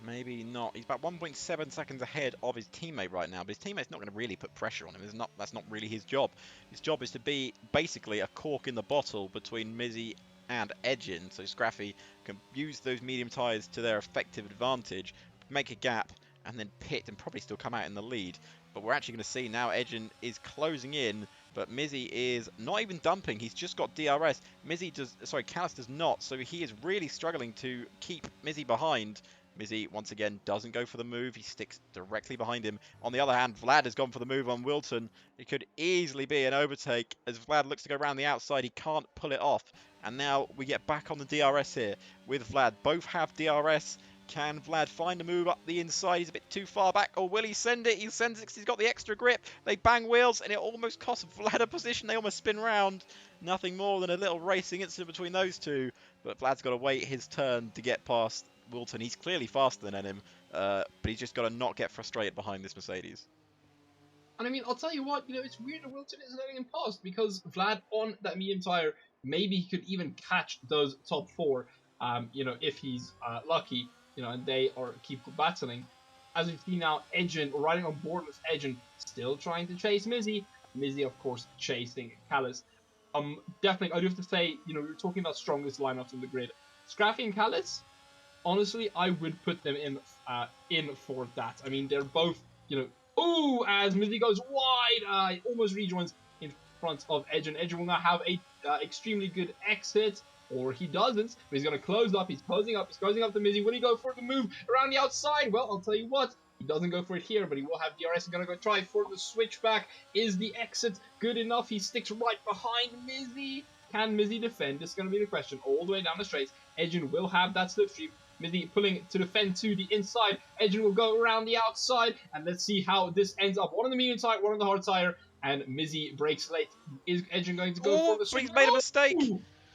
Maybe not. He's about 1.7 seconds ahead of his teammate right now, but his teammate's not going to really put pressure on him. That's not really his job. His job is to be basically a cork in the bottle between Mizzy and Edgin, so Scraffy can use those medium tyres to their effective advantage, make a gap, and then pit and probably still come out in the lead. But we're actually going to see now Edgin is closing in, but Mizzy is not even dumping. He's just got DRS. Callis does not, so he is really struggling to keep Mizzy behind. Mizzy, once again, doesn't go for the move. He sticks directly behind him. On the other hand, Vlad has gone for the move on Wilton. It could easily be an overtake. As Vlad looks to go around the outside, he can't pull it off. And now we get back on the DRS here with Vlad. Both have DRS. Can Vlad find a move up the inside? He's a bit too far back. Or will he send it? He sends it because he's got the extra grip. They bang wheels, and it almost costs Vlad a position. They almost spin round. Nothing more than a little racing incident between those two. But Vlad's got to wait his turn to get past Wilton. He's clearly faster than him, but he's just got to not get frustrated behind this Mercedes. And I mean, I'll tell you what, it's weird that Wilton isn't letting him pass, because Vlad on that medium tire, maybe he could even catch those top 4, if he's lucky, and they keep battling. As we see now, Edgen riding on board with Edgen, still trying to chase Mizzy. Mizzy, of course, chasing Callis. Definitely, I do have to say, we were talking about strongest lineups on the grid. Scraffy and Callis, honestly, I would put them in for that. I mean, they're both, ooh, as Mizzy goes wide, almost rejoins in front of Edgen. Edgen will now have a extremely good exit, or he doesn't, but he's going to close up. He's closing up to Mizzy. Will he go for the move around the outside? Well, I'll tell you what, he doesn't go for it here, but he will have DRS. He's going to go try for the switchback. Is the exit good enough? He sticks right behind Mizzy. Can Mizzy defend? This is going to be the question. All the way down the straight, Edgen will have that slipstream. Mizzy pulling to defend to the inside. Edgen will go around the outside, and let's see how this ends up. One on the medium tire, one on the hard tire, and Mizzy breaks late. Is Edgen going to go for the switch? He's made a mistake.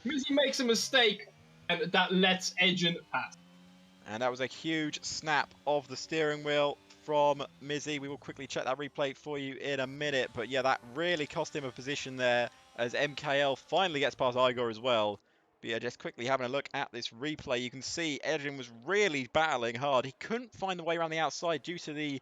Mizzy makes a mistake, and that lets Edgen pass. And that was a huge snap of the steering wheel from Mizzy. We will quickly check that replay for you in a minute, but yeah, that really cost him a position there, as MKL finally gets past Igor as well. But yeah, just quickly having a look at this replay, you can see Edgen was really battling hard. He couldn't find the way around the outside due to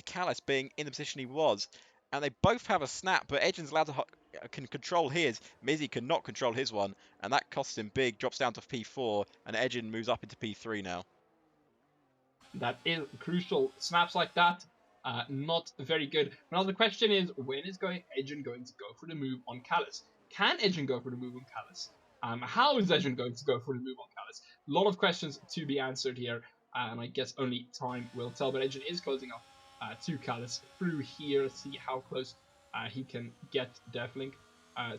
Callis being in the position he was. And they both have a snap, but Edgen's allowed to can control his. Mizzy cannot control his one, and that costs him big. Drops down to P4, and Edgen moves up into P3 now. That is crucial. Snaps like that, not very good. Now the question is, when is Edgen going to go for the move on Callis? Can Edgen go for the move on Callis? How is Edgen going to go for the move on Callis? A lot of questions to be answered here, and I guess only time will tell. But Edgen is closing up to Callis through here. Let's see how close he can get Deflink.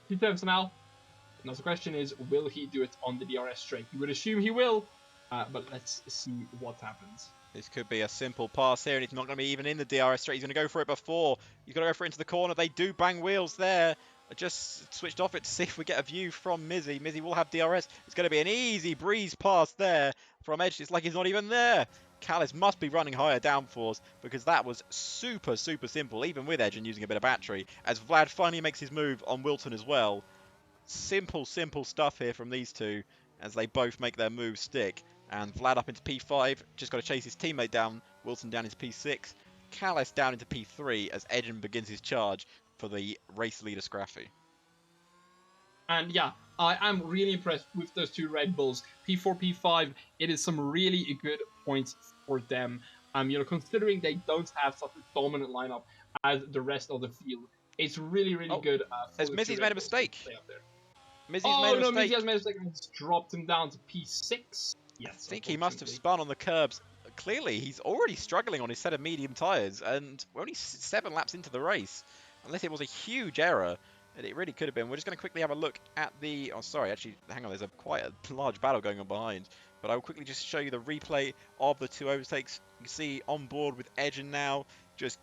2 tenths now. Now the question is, will he do it on the DRS straight? You would assume he will, but let's see what happens. This could be a simple pass here, and he's not going to be even in the DRS straight. He's going to go for it before. He's going to go for it into the corner. They do bang wheels there. I just switched off it to see if we get a view from Mizzy. Mizzy will have DRS. It's going to be an easy breeze pass there from Edge. It's like he's not even there. Callis must be running higher downforce, because that was super, super simple, even with Edge and using a bit of battery, as Vlad finally makes his move on Wilton as well. Simple, simple stuff here from these two, as they both make their moves stick. And Vlad up into P5, just got to chase his teammate down. Wilson down into P6. Callis down into P3 as Edgen begins his charge for the race leader Scraffy. And yeah, I am really impressed with those two Red Bulls. P4, P5, it is some really good points for them. Considering they don't have such a dominant lineup as the rest of the field, it's really, really good for As the Mizzy's two made Red a Bulls mistake. to stay up there. Mizzy's made a No, mistake. Mizzy has made a mistake and it's dropped him down to P6. Yes, I think he must have unfortunately. spun on the curbs. Clearly, he's already struggling on his set of medium tyres, and we're only 7 laps into the race. Unless it was a huge error, and it really could have been. We're just going to quickly have a look at the... Oh, sorry, actually, hang on, there's quite a large battle going on behind. But I will quickly just show you the replay of the 2 overtakes. You can see on board with Edgen now, just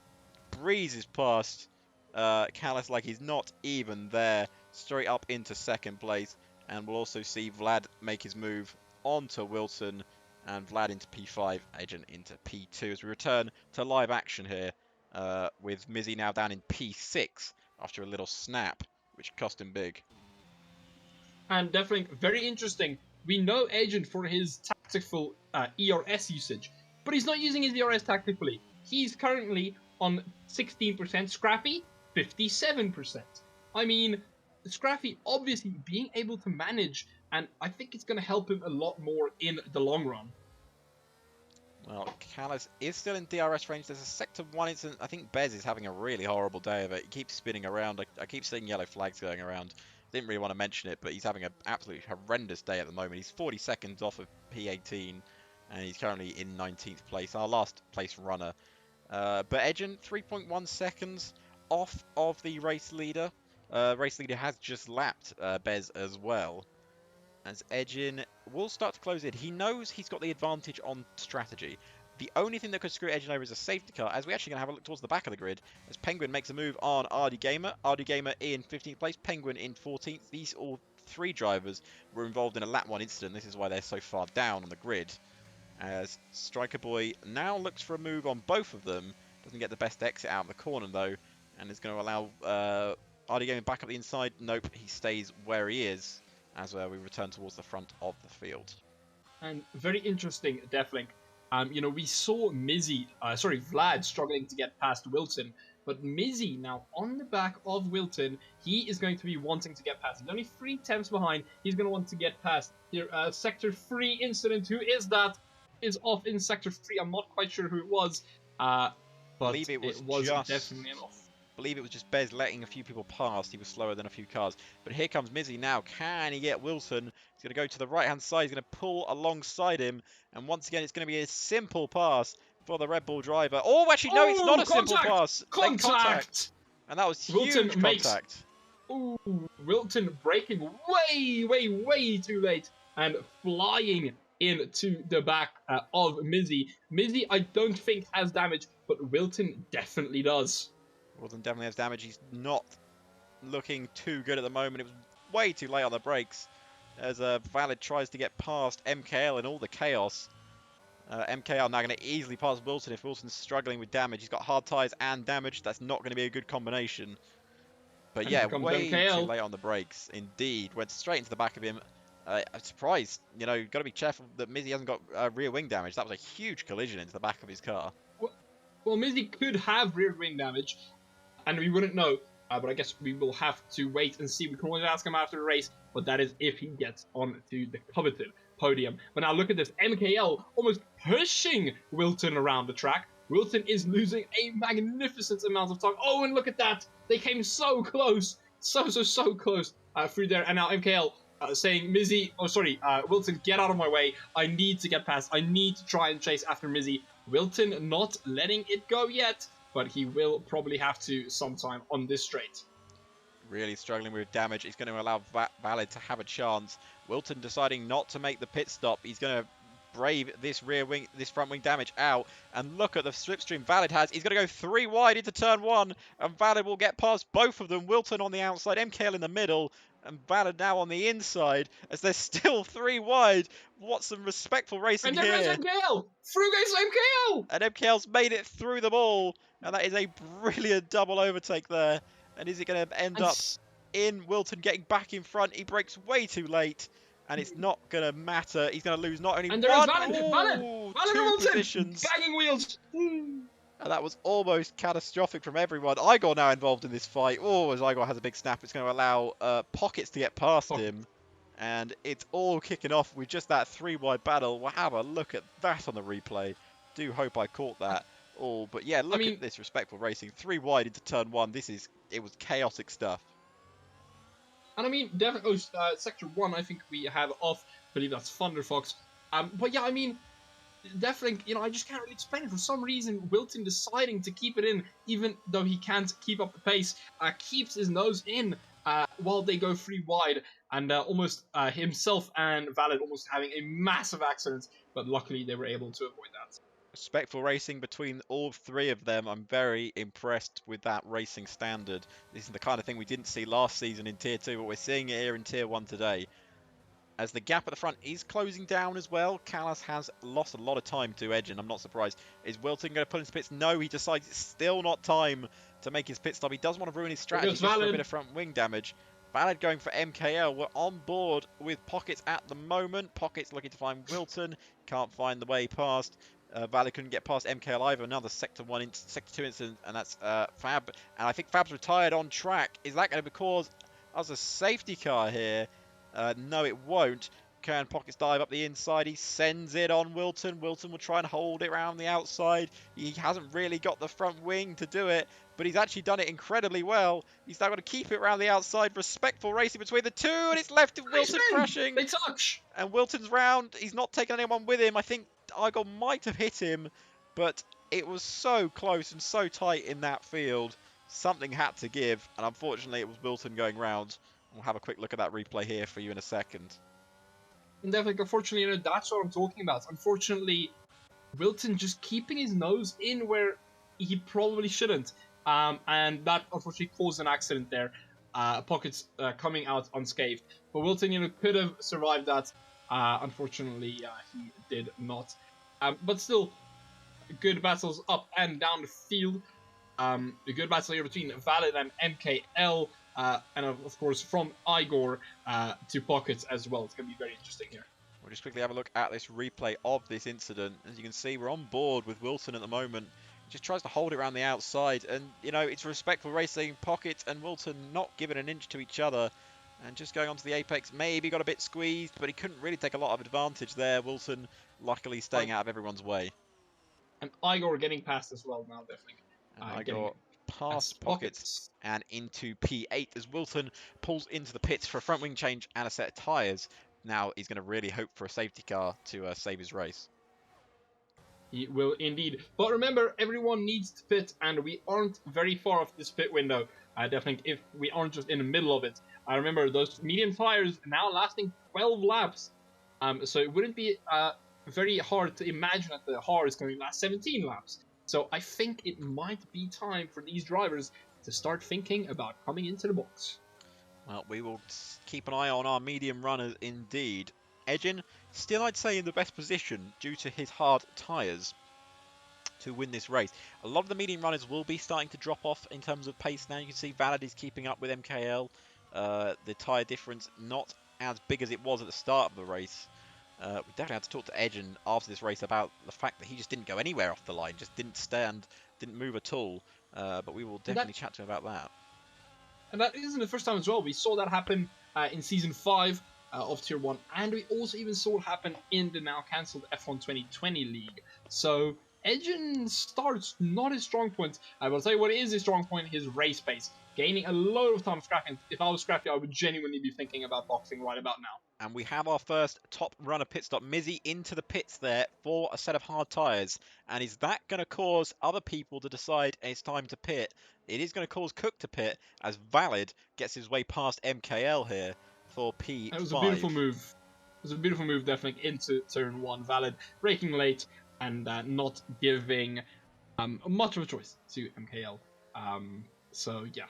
breezes past Callis like he's not even there, straight up into 2nd place. And we'll also see Vlad make his move onto Wilson, and Vlad into P5, Edgen into P2 as we return to live action here with Mizzy now down in P6 after a little snap, which cost him big. And definitely very interesting. We know Edgen for his tactical ERS usage, but he's not using his ERS tactically. He's currently on 16%, Scrappy 57%. I mean, Scrappy obviously being able to manage, and I think it's going to help him a lot more in the long run. Well, Callis is still in DRS range. There's a Sector 1 incident. I think Bez is having a really horrible day of it. He keeps spinning around. I keep seeing yellow flags going around. Didn't really want to mention it, but he's having an absolutely horrendous day at the moment. He's 40 seconds off of P18, and he's currently in 19th place, our last place runner. But Edgen, 3.1 seconds off of the race leader. Race leader has just lapped Bez as well. As Edgen will start to close in. He knows he's got the advantage on strategy. The only thing that could screw Edgen over is a safety car, as we're actually going to have a look towards the back of the grid, as Penguin makes a move on RD Gamer. RD Gamer in 15th place, Penguin in 14th. These all 3 drivers were involved in a lap 1 incident. This is why they're so far down on the grid. As Striker Boy now looks for a move on both of them. Doesn't get the best exit out of the corner though, and is going to allow RD Gamer back up the inside. Nope, he stays where he is as we return towards the front of the field. And very interesting, Deflink. We saw Vlad struggling to get past Wilton, but Mizzy now on the back of Wilton, he is going to be wanting to get past. He's only 3 tenths behind. He's going to want to get past here. Sector 3 incident. Who is that? Is off in Sector 3. I'm not quite sure who it was, but believe it was definitely an off. I believe it was just Bez letting a few people past. He was slower than a few cars. But here comes Mizzy now. Can he get Wilson? He's going to go to the right-hand side. He's going to pull alongside him. And once again, it's going to be a simple pass for the Red Bull driver. Oh, actually, no, it's not a simple pass. Contact! And that was huge contact. Wilton braking way too late and flying into the back of Mizzy. Mizzy, I don't think has damage, but Wilton definitely does. Wilton definitely has damage. He's not looking too good at the moment. It was way too late on the brakes as Valid tries to get past MKL in all the chaos. MKL now going to easily pass Wilson if Wilson's struggling with damage. He's got hard tyres and damage. That's not going to be a good combination. But yeah, way too late on the brakes. Indeed. Went straight into the back of him. I'm surprised. Got to be careful that Mizzy hasn't got rear wing damage. That was a huge collision into the back of his car. Well, Mizzy could have rear wing damage, and we wouldn't know. But I guess we will have to wait and see. We can always ask him after the race, but that is if he gets onto the coveted podium. But now look at this. MKL almost pushing Wilton around the track. Wilton is losing a magnificent amount of time. Oh, and look at that. They came so close. So close through there. And now MKL saying, Wilton, get out of my way. I need to get past. I need to try and chase after Mizzy. Wilton not letting it go yet, but he will probably have to sometime on this straight. Really struggling with damage. He's going to allow Valid to have a chance. Wilton deciding not to make the pit stop. He's going to brave this front wing damage out. And look at the slipstream Valid has. He's going to go 3 wide into turn 1, and Valid will get past both of them. Wilton on the outside, MKL in the middle, and Valid now on the inside as they're still 3 wide. What some respectful racing here. And there is MKL! Through goes MKL! And MKL's made it through them all. And that is a brilliant double overtake there. And is it going to end up in Wilton getting back in front? He brakes way too late. And it's not going to matter. He's going to lose not only and there one, is Valid two Wilton positions. Banging wheels. And that was almost catastrophic from everyone. Igor now involved in this fight. Oh, as Igor has a big snap, it's going to allow Pockets to get past him. And it's all kicking off with just that 3-wide battle. Wow, have a look at that on the replay. Do hope I caught that. Oh, but yeah, look at this respectful racing. 3 wide into turn 1. It was chaotic stuff. And I mean, definitely, Sector 1, I think we have off. I believe that's Thunderfox. But yeah, I mean, definitely, I just can't really explain it. For some reason, Wilton deciding to keep it in, even though he can't keep up the pace, keeps his nose in while they go 3 wide, and almost himself and Valid almost having a massive accident, but luckily they were able to avoid that. Respectful racing between all 3 of them. I'm very impressed with that racing standard. This is the kind of thing we didn't see last season in Tier 2, but we're seeing it here in Tier 1 today. As the gap at the front is closing down as well, Callas has lost a lot of time to Edge, and I'm not surprised. Is Wilton going to put into pits? No, he decides it's still not time to make his pit stop. He doesn't want to ruin his strategy just for a bit of front wing damage. Valid going for MKL. We're on board with Pockets at the moment. Pockets looking to find Wilton. Can't find the way past. Valid couldn't get past MKL either. Another Sector 2 incident, and that's Fab. And I think Fab's retired on track. Is that going to cause us a safety car here? No, it won't. Can Pockets dive up the inside? He sends it on Wilton. Wilton will try and hold it around the outside. He hasn't really got the front wing to do it, but he's actually done it incredibly well. He's now got to keep it around the outside. Respectful racing between the 2, and it's left of Wilton crashing. They touch. And Wilton's round. He's not taking anyone with him. I think Igor might have hit him, but it was so close and so tight in that field. Something had to give, and unfortunately it was Wilton going round. We'll have a quick look at that replay here for you in a second. And definitely, unfortunately, that's what I'm talking about. Unfortunately, Wilton just keeping his nose in where he probably shouldn't. And that unfortunately caused an accident there. Pockets coming out unscathed. But Wilton, could have survived that. Unfortunately, he did not. But still, good battles up and down the field. A good battle here between Valid and MKL. And of course from Igor to Pockets as well. It's going to be very interesting here. We'll just quickly have a look at this replay of this incident. As you can see, we're on board with Wilton at the moment. He just tries to hold it around the outside, and it's respectful racing. Pockets and Wilton not giving an inch to each other, and just going onto the apex. Maybe got a bit squeezed, but he couldn't really take a lot of advantage there. Wilton luckily staying out of everyone's way. And Igor getting past as well now, definitely. And Igor past Pockets and into P8 as Wilton pulls into the pits for a front wing change and a set of tyres. Now he's going to really hope for a safety car to save his race. He will indeed. But remember, everyone needs to pit, and we aren't very far off this pit window. Definitely, if we aren't just in the middle of it. I remember those medium tyres now lasting 12 laps. So it wouldn't be very hard to imagine that the hard is going to last 17 laps. So I think it might be time for these drivers to start thinking about coming into the box. Well, we will keep an eye on our medium runners indeed. Edgin, still I'd say in the best position due to his hard tyres to win this race. A lot of the medium runners will be starting to drop off in terms of pace now. You can see Valid is keeping up with MKL. The tyre difference not as big as it was at the start of the race. We definitely had to talk to Edgin after this race about the fact that he just didn't go anywhere off the line, just didn't stand, didn't move at all. But we will definitely chat to him about that. And that isn't the first time as well. We saw that happen in Season 5 of Tier 1, and we also even saw it happen in the now cancelled F1 2020 League. So Edgin starts not his strong point. I will tell you what is his strong point, his race pace. Gaining a load of time of scrapping. If I was Scrappy, I would genuinely be thinking about boxing right about now. And we have our first top runner pit stop. Mizzy into the pits there for a set of hard tyres. And is that going to cause other people to decide it's time to pit? It is going to cause Cook to pit as Valid gets his way past MKL here for P5. It was a beautiful move. It was a beautiful move, definitely, into turn 1. Valid braking late and not giving much of a choice to MKL. So, yeah.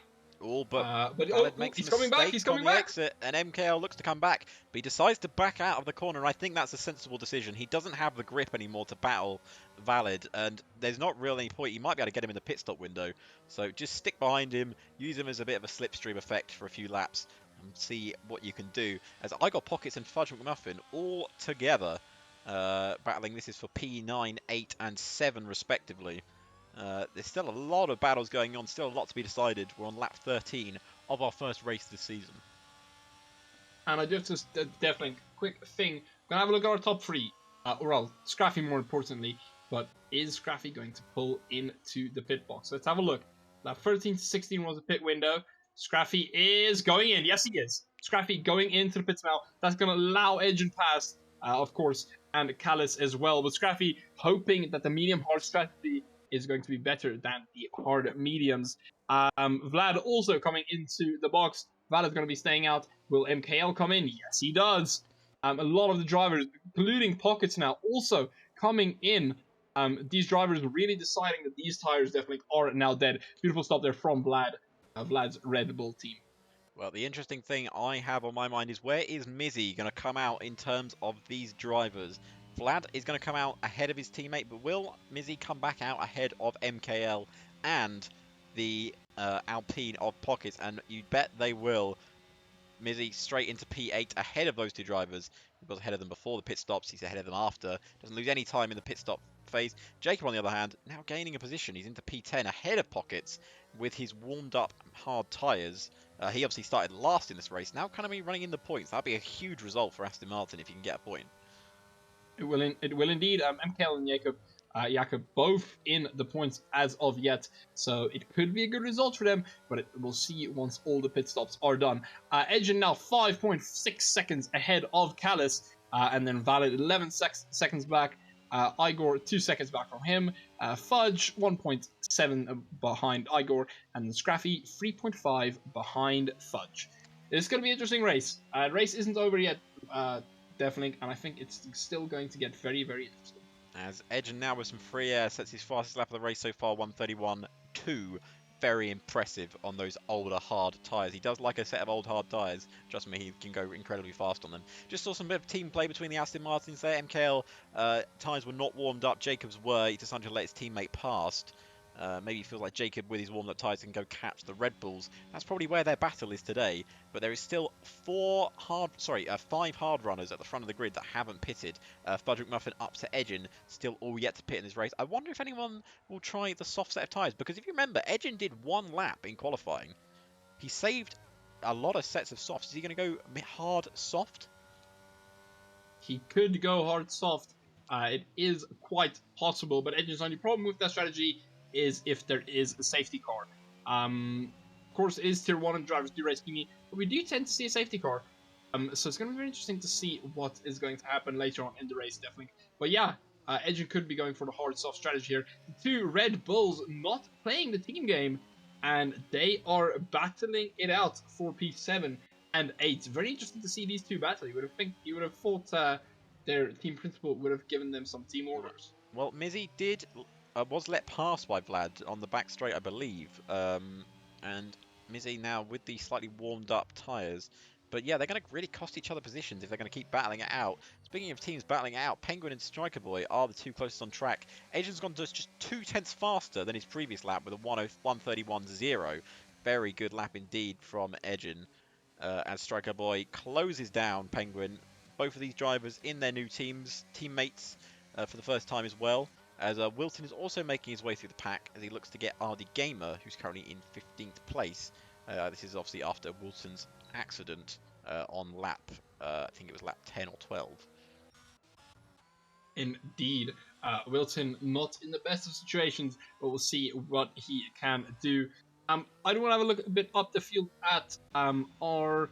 Oh, but makes he's coming back. He's coming back. Exit, and MKL looks to come back, but he decides to back out of the corner. And I think that's a sensible decision. He doesn't have the grip anymore to battle Valid, and there's not really any point. You might be able to get him in the pit stop window. So just stick behind him, use him as a bit of a slipstream effect for a few laps, and see what you can do. As I got Pockets and Fudge McMuffin all together battling. This is for P9, 8, and 7 respectively. There's still a lot of battles going on, still a lot to be decided. We're on lap 13 of our first race this season. And I just definitely quick thing. Gonna have a look at our top three. Well, Scraffy more importantly, but is Scraffy going to pull into the pit box? Let's have a look. Lap 13 to 16 was the pit window. Scraffy is going in. Yes, he is. Scraffy going into the pits now. That's going to allow Edge and Pass, of course, and Callus as well. But Scraffy hoping that the medium-hard strategy is going to be better than the hard mediums. Vlad also coming into the box. Vlad is going to be staying out. Will MKL come in? Yes, he does. A lot of the drivers, including Pockets now, also coming in. These drivers really deciding that these tires definitely are now dead. Beautiful stop there from Vlad, Vlad's Red Bull team. Well, the interesting thing I have on my mind is where is Mizzy going to come out in terms of these drivers? Vlad is going to come out ahead of his teammate, but will Mizzy come back out ahead of MKL and the Alpine of Pockets? And you bet they will. Mizzy straight into P8 ahead of those two drivers. He was ahead of them before the pit stops. He's ahead of them after. Doesn't lose any time in the pit stop phase. Jacob, on the other hand, now gaining a position. He's into P10 ahead of Pockets with his warmed up hard tyres. He obviously started last in this race. Now kind of be running in the points. That'd be a huge result for Aston Martin if he can get a point. It will indeed. MKL and Jakob both in the points as of yet, so it could be a good result for them, but we'll see once all the pit stops are done. Edgen now 5.6 seconds ahead of Callus, and then Valid 11 seconds back. Igor 2 seconds back from him. Fudge 1.7 behind Igor, and Scraffy 3.5 behind Fudge. It's going to be an interesting race. Race isn't over yet. Definitely, and I think it's still going to get very, very interesting. As Edgen now with some free air sets his fastest lap of the race so far, 1:31.2. Very impressive on those older hard tyres. He does like a set of old hard tyres. Trust me, he can go incredibly fast on them. Just saw some bit of team play between the Aston Martins there. MKL tyres were not warmed up. Jacob's were. He decided to let his teammate past. Maybe he feels like Jacob with his warmed up tyres can go catch the Red Bulls. That's probably where their battle is today. But there is still 5 hard runners at the front of the grid that haven't pitted. Fudge McMuffin up to Edgen, still all yet to pit in this race. I wonder if anyone will try the soft set of tyres, because if you remember, Edgen did 1 lap in qualifying. He saved a lot of sets of softs. Is he going to go hard soft? He could go hard soft. It is quite possible, but Edgen's only problem with that strategy is if there is a safety car. Of course, it is tier 1 and drivers do race Kimi, but we do tend to see a safety car. So it's going to be very interesting to see what is going to happen later on in the race, definitely. But yeah, Edgen could be going for the hard soft strategy here. The two Red Bulls not playing the team game, and they are battling it out for P7 and 8. Very interesting to see these two battle. You would have thought their team principal would have given them some team orders. Well, Mizzy was let pass by Vlad on the back straight, I believe. And Mizzy now with the slightly warmed up tyres. But yeah, they're going to really cost each other positions if they're going to keep battling it out. Speaking of teams battling it out, Penguin and Striker Boy are the two closest on track. Edgen's gone just 2 tenths faster than his previous lap with a 1:31.0. Very good lap indeed from Edgen. As Striker Boy closes down Penguin. Both of these drivers in their new teammates for the first time as well. As Wilton is also making his way through the pack as he looks to get RD Gamer, who's currently in 15th place. This is obviously after Wilton's accident on lap, I think it was lap 10 or 12. Indeed. Wilton not in the best of situations, but we'll see what he can do. I do want to have a look a bit up the field at our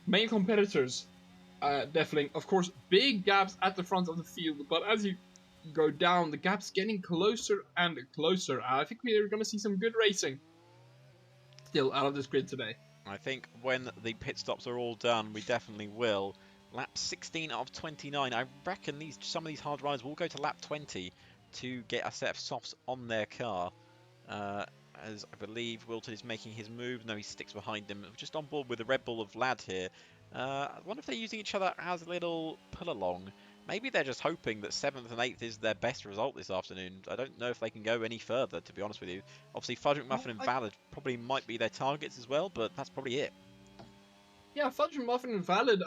main competitors. Definitely, of course, big gaps at the front of the field, but as you go down, the gap's getting closer and closer. I think we're going to see some good racing still out of this grid today. I think when the pit stops are all done, we definitely will. Lap 16 of 29. I reckon some of these hard runners will go to lap 20 to get a set of softs on their car. As I believe Wilton is making his move. No, he sticks behind them. Just on board with the Red Bull of Vlad here. I wonder if they're using each other as a little pull-along. Maybe they're just hoping that 7th and 8th is their best result this afternoon. I don't know if they can go any further, to be honest with you. Obviously, Fudge McMuffin and Valid probably might be their targets as well, but that's probably it. Yeah, Fudge McMuffin and Valid,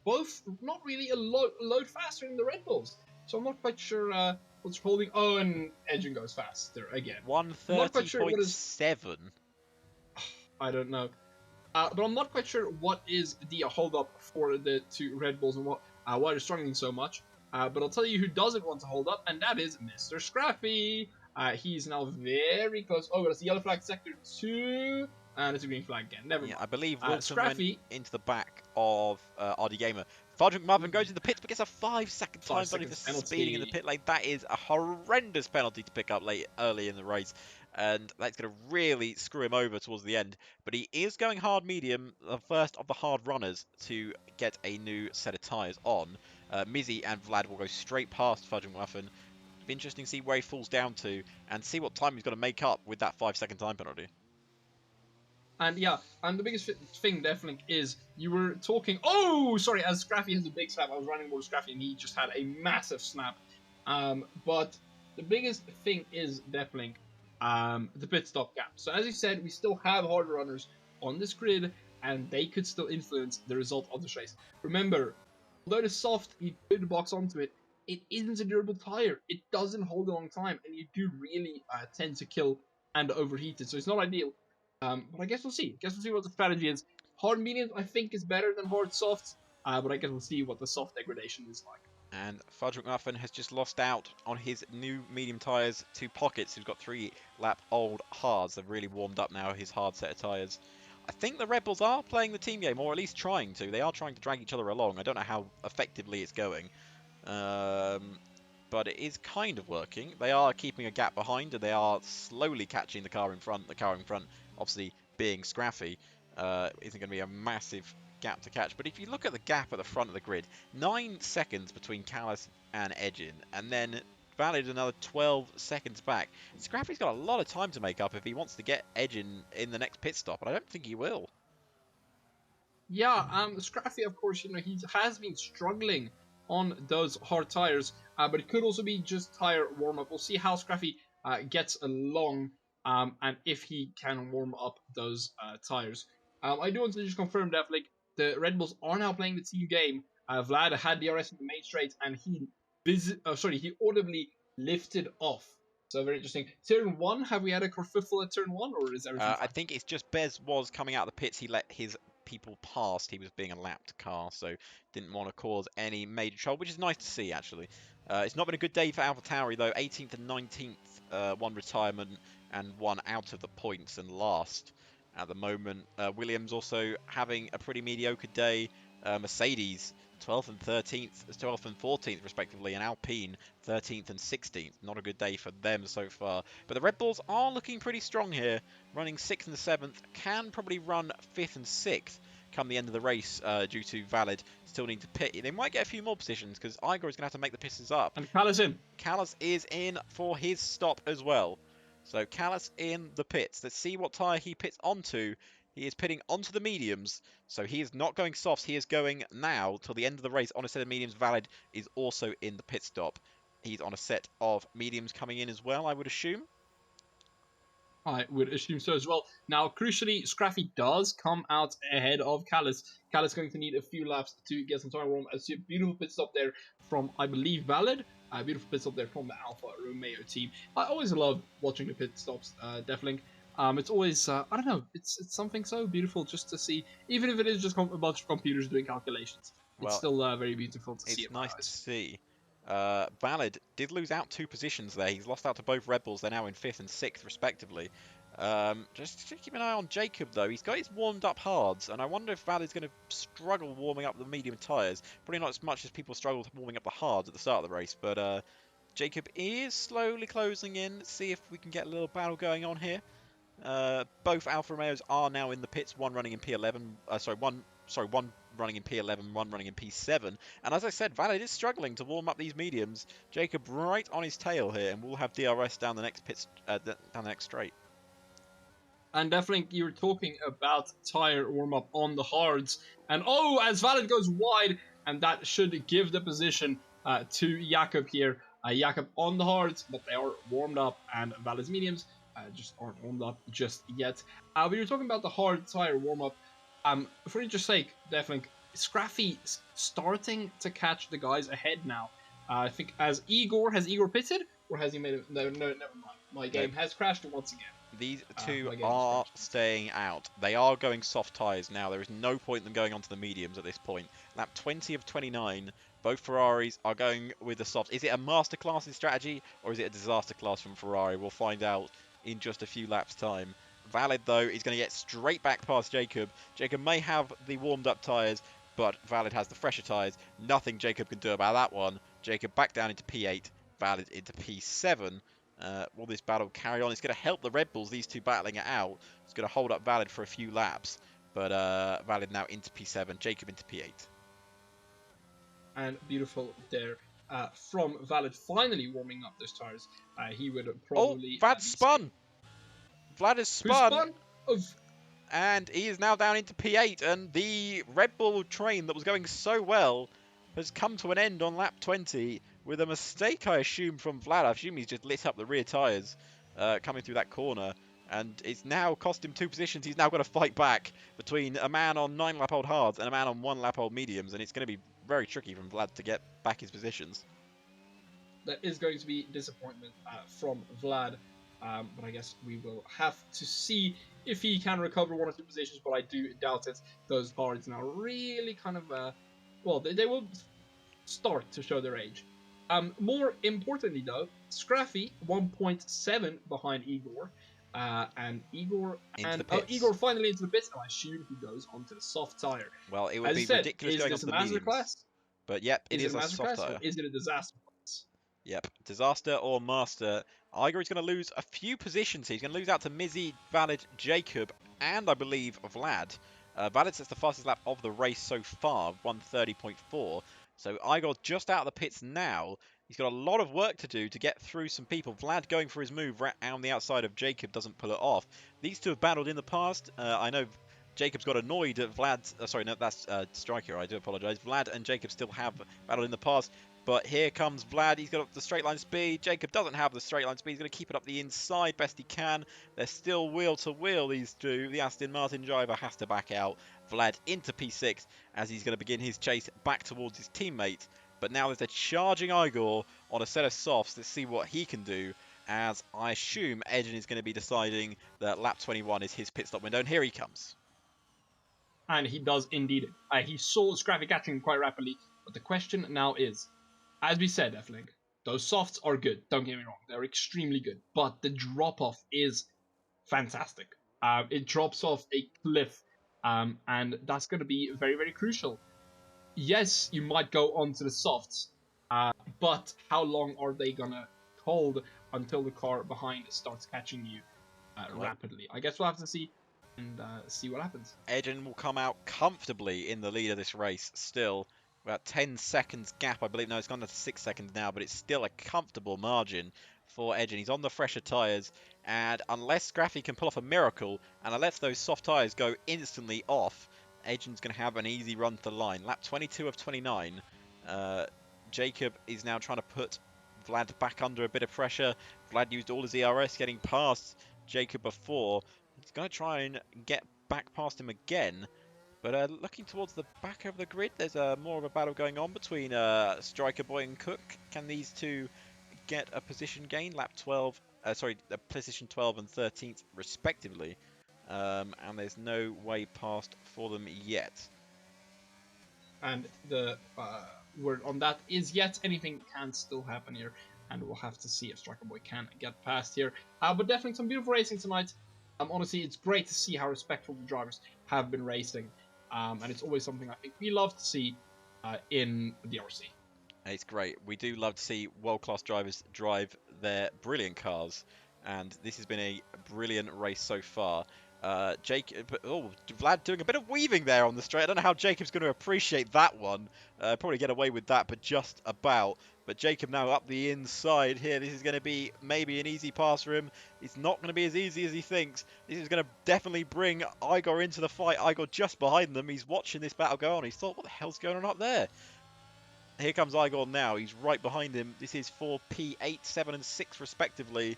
both not really a load faster than the Red Bulls. So I'm not quite sure What's holding? Oh, and Edging goes faster again. I'm not quite sure what is. 130.7. I don't know. But I'm not quite sure what is the hold up for the two Red Bulls and why they're struggling so much. But I'll tell you who doesn't want to hold up, and that is Mr. Scrappy. He's now very close. Oh, that's the yellow flag sector 2. And it's a green flag again. Never mind. I believe Wilson Scrappy went into the back of RD Gamer. Fudge Marvin goes in the pits but gets a 5-second time penalty for speeding in the pit lane. That is a horrendous penalty to pick up early in the race. And that's going to really screw him over towards the end. But he is going hard medium, the first of the hard runners to get a new set of tyres on. Mizzy and Vlad will go straight past Fudge Muffin. Be interesting to see where he falls down to and see what time he's going to make up with that 5-second time penalty. And yeah, and the biggest thing definitely is you were talking. Oh, sorry, as Scrappy has a big snap, I was running more Scrappy and he just had a massive snap. But the biggest thing is definitely the pit stop gap. So as you said, we still have hard runners on this grid and they could still influence the result of this race. Remember, although the soft, you could box onto it, it isn't a durable tire. It doesn't hold a long time and you do really tend to kill and overheat it. So it's not ideal. But I guess we'll see. What the strategy is. Hard medium, I think, is better than hard soft. But I guess we'll see what the soft degradation is like. And Fudge McMuffin has just lost out on his new medium tyres to Pockets, who's got 3-lap old hards. They've really warmed up now, his hard set of tyres. I think the Red Bulls are playing the team game, or at least trying to. They are trying to drag each other along. I don't know how effectively it's going. But it is kind of working. They are keeping a gap behind, and they are slowly catching the car in front. The car in front, obviously being Scraffy, isn't going to be a massive gap to catch. But if you look at the gap at the front of the grid, 9 seconds between Callus and Edgin, and then Valid another 12 seconds back. Scraffy's got a lot of time to make up if he wants to get Edgin in the next pit stop, but I don't think he will. Yeah, Scraffy, of course, he has been struggling on those hard tires, but it could also be just tire warm-up. We'll see how Scraffy gets along and if he can warm up those tires. I do want to just confirm that the Red Bulls are now playing the team game. Vlad had DRS in the main straight and he audibly lifted off. So very interesting. Turn 1, have we had a kerfuffle at turn 1 or is everything fine? I think it's just Bez was coming out of the pits. He let his people past. He was being a lapped car, so didn't want to cause any major trouble, which is nice to see, actually. It's not been a good day for AlphaTauri, though. 18th and 19th, one retirement and one out of the points and last at the moment. Williams also having a pretty mediocre day. Mercedes 12th and 13th, 12th and 14th respectively, and Alpine 13th and 16th. Not a good day for them so far. But the Red Bulls are looking pretty strong here, running 6th and 7th, can probably run 5th and 6th come the end of the race due to Valid still need to pit. They might get a few more positions because Igor is going to have to make the pisses up. And Callus in. Callus is in for his stop as well. So Callus in the pits. Let's see what tyre he pits onto. He is pitting onto the mediums, so he is not going softs. He is going now till the end of the race on a set of mediums. Valid is also in the pit stop. He's on a set of mediums coming in as well, I would assume. I would assume so as well. Now, crucially, Scraffy does come out ahead of Callus. Callus going to need a few laps to get some time warm. I see a beautiful pit stop there from, I believe, Valid. A beautiful pit stop there from the Alfa Romeo team. I always love watching the pit stops, definitely. It's always, I don't know, it's something so beautiful just to see, even if it is just a bunch of computers doing calculations. It's still very beautiful to see. It's nice to see. Valid did lose out 2 positions there. He's lost out to both Red Bulls. They're now in 5th and 6th, respectively. Just keep an eye on Jacob, though. He's got his warmed-up hards, and I wonder if Valid's going to struggle warming up the medium tyres. Probably not as much as people struggled warming up the hards at the start of the race, but Jacob is slowly closing in. Let's see if we can get a little battle going on here. Both Alfa Romeos are now in the pits, one running in P11, one running in P11, one running in P7. And as I said, Valid is struggling to warm up these mediums. Jacob right on his tail here, and we'll have DRS down the next down the next straight. And definitely, you were talking about tire warm-up on the hards. And as Valid goes wide, and that should give the position to Jakob here. Jakob on the hards, but they are warmed up, and Valid's mediums just aren't warmed up just yet. We were talking about the hard tire warm-up. For interest's sake, definitely, Scraffy starting to catch the guys ahead now. I think has Igor pitted? Or has he made it? No, never mind. My game has crashed once again. These two my game are crashed. staying out. They are going soft tyres now. There is no point in them going onto the mediums at this point. Lap 20 of 29. Both Ferraris are going with the soft. Is it a masterclass in strategy or is it a disaster class from Ferrari? We'll find out in just a few laps' time. Valid, though, is going to get straight back past Jacob. Jacob may have the warmed-up tyres, but Valid has the fresher tyres. Nothing Jacob can do about that one. Jacob back down into P8, Valid into P7. Will this battle carry on? It's going to help the Red Bulls, these two battling it out. It's going to hold up Valid for a few laps. But Valid now into P7, Jacob into P8. And beautiful there from Valid finally warming up those tires. He would probably... Oh, Vlad spun! Vlad has Who spun! spun? And he is now down into P8. And the Red Bull train that was going so well has come to an end on lap 20 with a mistake, I assume, from Vlad. I assume he's just lit up the rear tyres coming through that corner. And it's now cost him 2 positions. He's now got to fight back between a man on 9-lap-old hards and a man on 1-lap-old mediums. And it's going to be very tricky from Vlad to get back his positions. That is going to be disappointment from Vlad. But I guess we will have to see if he can recover 1 or 2 positions. But I do doubt it. Those hards now really kind of... well, they will start to show their age. More importantly, though, Scraffy 1.7 behind Igor. And Igor Igor finally into the pits, and I assume he goes onto the soft tire. Well, it would be ridiculous going onto the mediums. Class? But yep, it is a soft tire. Or is it a disaster class? Yep, disaster or master. Igor is going to lose a few positions. He's going to lose out to Mizzy, Valid, Jacob, and I believe Vlad. Valid sets the fastest lap of the race so far, 1:30.4. So Igor just out of the pits now. He's got a lot of work to do to get through some people. Vlad going for his move right on the outside of Jacob doesn't pull it off. These two have battled in the past. I know Jacob's got annoyed at Vlad's... sorry, no, that's Striker. I do apologise. Vlad and Jacob still have battled in the past. But here comes Vlad. He's got the straight line speed. Jacob doesn't have the straight line speed. He's going to keep it up the inside best he can. They're still wheel to wheel, these two. The Aston Martin driver has to back out. Vlad into P6 as he's going to begin his chase back towards his teammate. But now there's a charging Igor on a set of softs. Let's see what he can do, as I assume Edgen is going to be deciding that lap 21 is his pit stop window. And here he comes. And he does indeed. He saw Scrappy catching him quite rapidly. But the question now is, as we said, F-Link, those softs are good. Don't get me wrong. They're extremely good. But the drop-off is fantastic. It drops off a cliff. And that's going to be very, very crucial. Yes, you might go onto the softs. But how long are they going to hold until the car behind starts catching you rapidly? I guess we'll have to see and see what happens. Edgen will come out comfortably in the lead of this race still. About 10 seconds gap, I believe. No, it's gone down to 6 seconds now, but it's still a comfortable margin for Edgen. He's on the fresher tyres, and unless Scraffy can pull off a miracle, and unless those soft tyres go instantly off, Edgen's going to have an easy run to the line. Lap 22 of 29. Jacob is now trying to put Vlad back under a bit of pressure. Vlad used all his ERS getting past Jacob before. He's going to try and get back past him again. But looking towards the back of the grid, there's more of a battle going on between Striker Boy and Cook. Can these two get a position gain? Position 12 and 13th respectively. And there's no way past for them yet. And the word on that is yet. Anything can still happen here. And we'll have to see if Striker Boy can get past here. But definitely some beautiful racing tonight. Honestly, it's great to see how respectful the drivers have been racing. And it's always something I think we love to see in the DRC. It's great. We do love to see world-class drivers drive their brilliant cars. And this has been a brilliant race so far. Vlad doing a bit of weaving there on the straight. I don't know how Jacob's going to appreciate that one. Probably get away with that, but just about. But Jacob now up the inside here. This is going to be maybe an easy pass for him. It's not going to be as easy as he thinks. This is going to definitely bring Igor into the fight. Igor just behind them. He's watching this battle go on. He's thought, what the hell's going on up there? Here comes Igor now. He's right behind him. This is for P8, 7 and 6 respectively.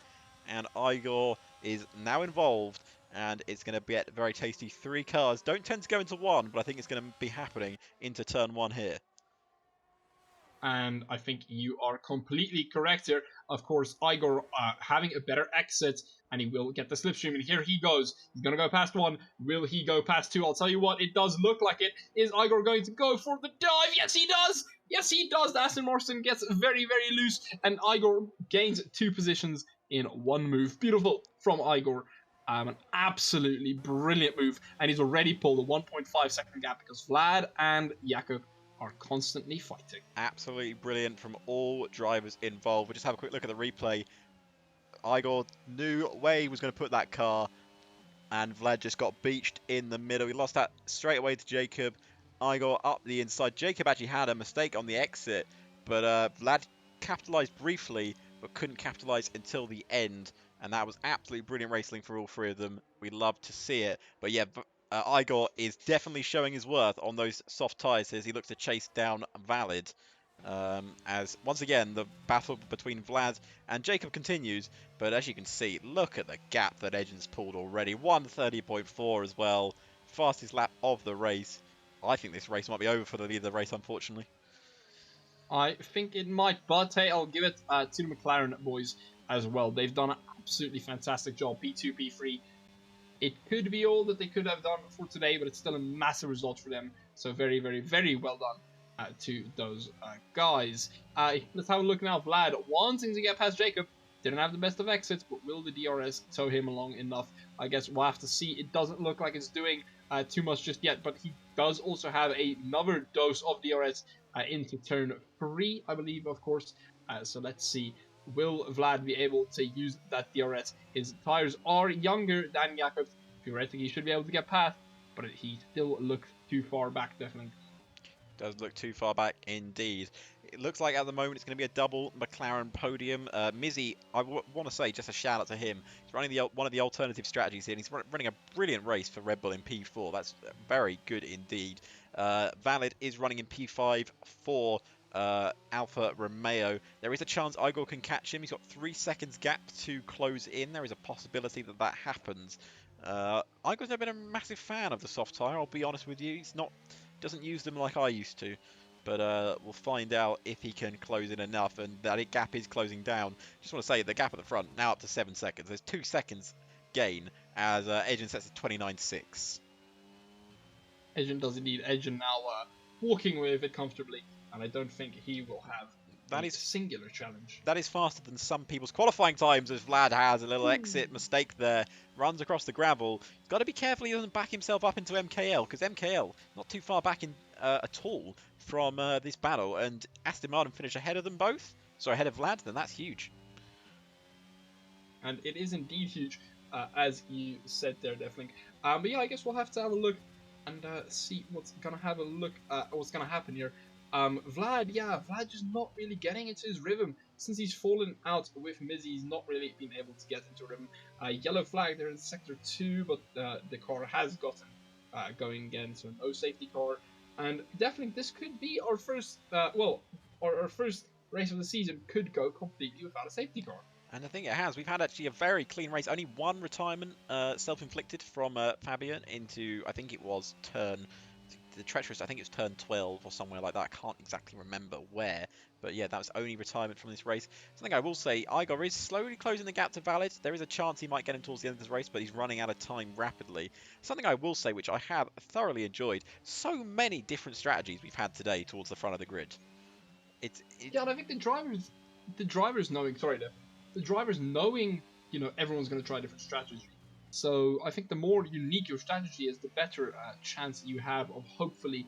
And Igor is now involved. And it's going to get very tasty. 3 cars don't tend to go into one, but I think it's going to be happening into turn 1 here. and I think you are completely correct here. Of course, Igor having a better exit, and he will get the slipstream, and here he goes. He's going to go past 1. Will he go past 2? I'll tell you what, it does look like it. Is Igor going to go for the dive? Yes, he does! Yes, he does! The Aston Martin gets very, very loose, and Igor gains 2 positions in 1 move. Beautiful from Igor. An absolutely brilliant move, and he's already pulled a 1.5 second gap because Vlad and Jakub are constantly fighting. Absolutely brilliant from all drivers involved. We'll just have a quick look at the replay. Igor knew where he was going to put that car, and Vlad just got beached in the middle. He lost that straight away to Jakub. Igor up the inside. Jakub actually had a mistake on the exit, but Vlad capitalised briefly, but couldn't capitalise until the end. And that was absolutely brilliant racing for all 3 of them. We love to see it. But yeah, Igor is definitely showing his worth on those soft tyres as he looks to chase down Valid. As once again the battle between Vlad and Jakub continues, but as you can see, look at the gap that Edgen's pulled already. 1:30.4 as well, fastest lap of the race. I think this race might be over for the lead of the race, unfortunately. I think it might, but hey, I'll give it to the McLaren boys as well. They've done an absolutely fantastic job. P2, P3. It could be all that they could have done for today, but it's still a massive result for them. So very, very, very well done to those guys. Let's have a look now. Vlad wanting to get past Jakub. Didn't have the best of exits, but will the DRS tow him along enough? I guess we'll have to see. It doesn't look like it's doing too much just yet, but he does also have another dose of DRS into turn 3, I believe, of course. So let's see. Will Vlad be able to use that DRS? His tires are younger than Jakub. Theoretically, he should be able to get past, but he still looks too far back, definitely. Does look too far back indeed. It looks like at the moment it's going to be a double McLaren podium. Mizzy, I want to say just a shout out to him. He's running one of the alternative strategies here, and he's running a brilliant race for Red Bull in P4. That's very good indeed. Valid is running in P5 for Alfa Romeo. There is a chance Igor can catch him. He's got 3 seconds gap to close in. There is a possibility that that happens. Igor's never been a massive fan of the soft tyre, I'll be honest with you. He's not, doesn't use them like I used to. But we'll find out if he can close in enough, and that gap is closing down. Just want to say the gap at the front now up to 7 seconds. There's 2 seconds gain as Edgen sets it 29.6. Edgen does indeed. Edgen now walking away with it comfortably, and I don't think he will have a singular challenge. That is faster than some people's qualifying times, as Vlad has a little exit mistake there. Runs across the gravel. He's got to be careful he doesn't back himself up into MKL, because MKL not too far back in at all from this battle, and Aston Martin finish ahead of them both. So ahead of Vlad, then that's huge. And it is indeed huge, as you said there, definitely. But yeah, I guess we'll have to have a look and see what's gonna happen here. Vlad just not really getting into his rhythm. Since he's fallen out with Mizzy, he's not really been able to get into rhythm. Yellow flag there in sector 2, but the car has gotten going again, so no safety car. And definitely this could be our first, our first race of the season could go completely without a safety car. And I think it has. We've had actually a very clean race. Only 1 retirement self-inflicted from Fabian into, I think it was the treacherous, I think it's turn 12 or somewhere like that. I can't exactly remember where. But yeah, that was only retirement from this race. Something I will say, Igor is slowly closing the gap to Valid. There is a chance he might get him towards the end of this race, but he's running out of time rapidly. Something I will say, which I have thoroughly enjoyed, so many different strategies we've had today towards the front of the grid. Yeah, and I think the drivers knowing, you know, everyone's going to try different strategies. So I think the more unique your strategy is, the better chance you have of hopefully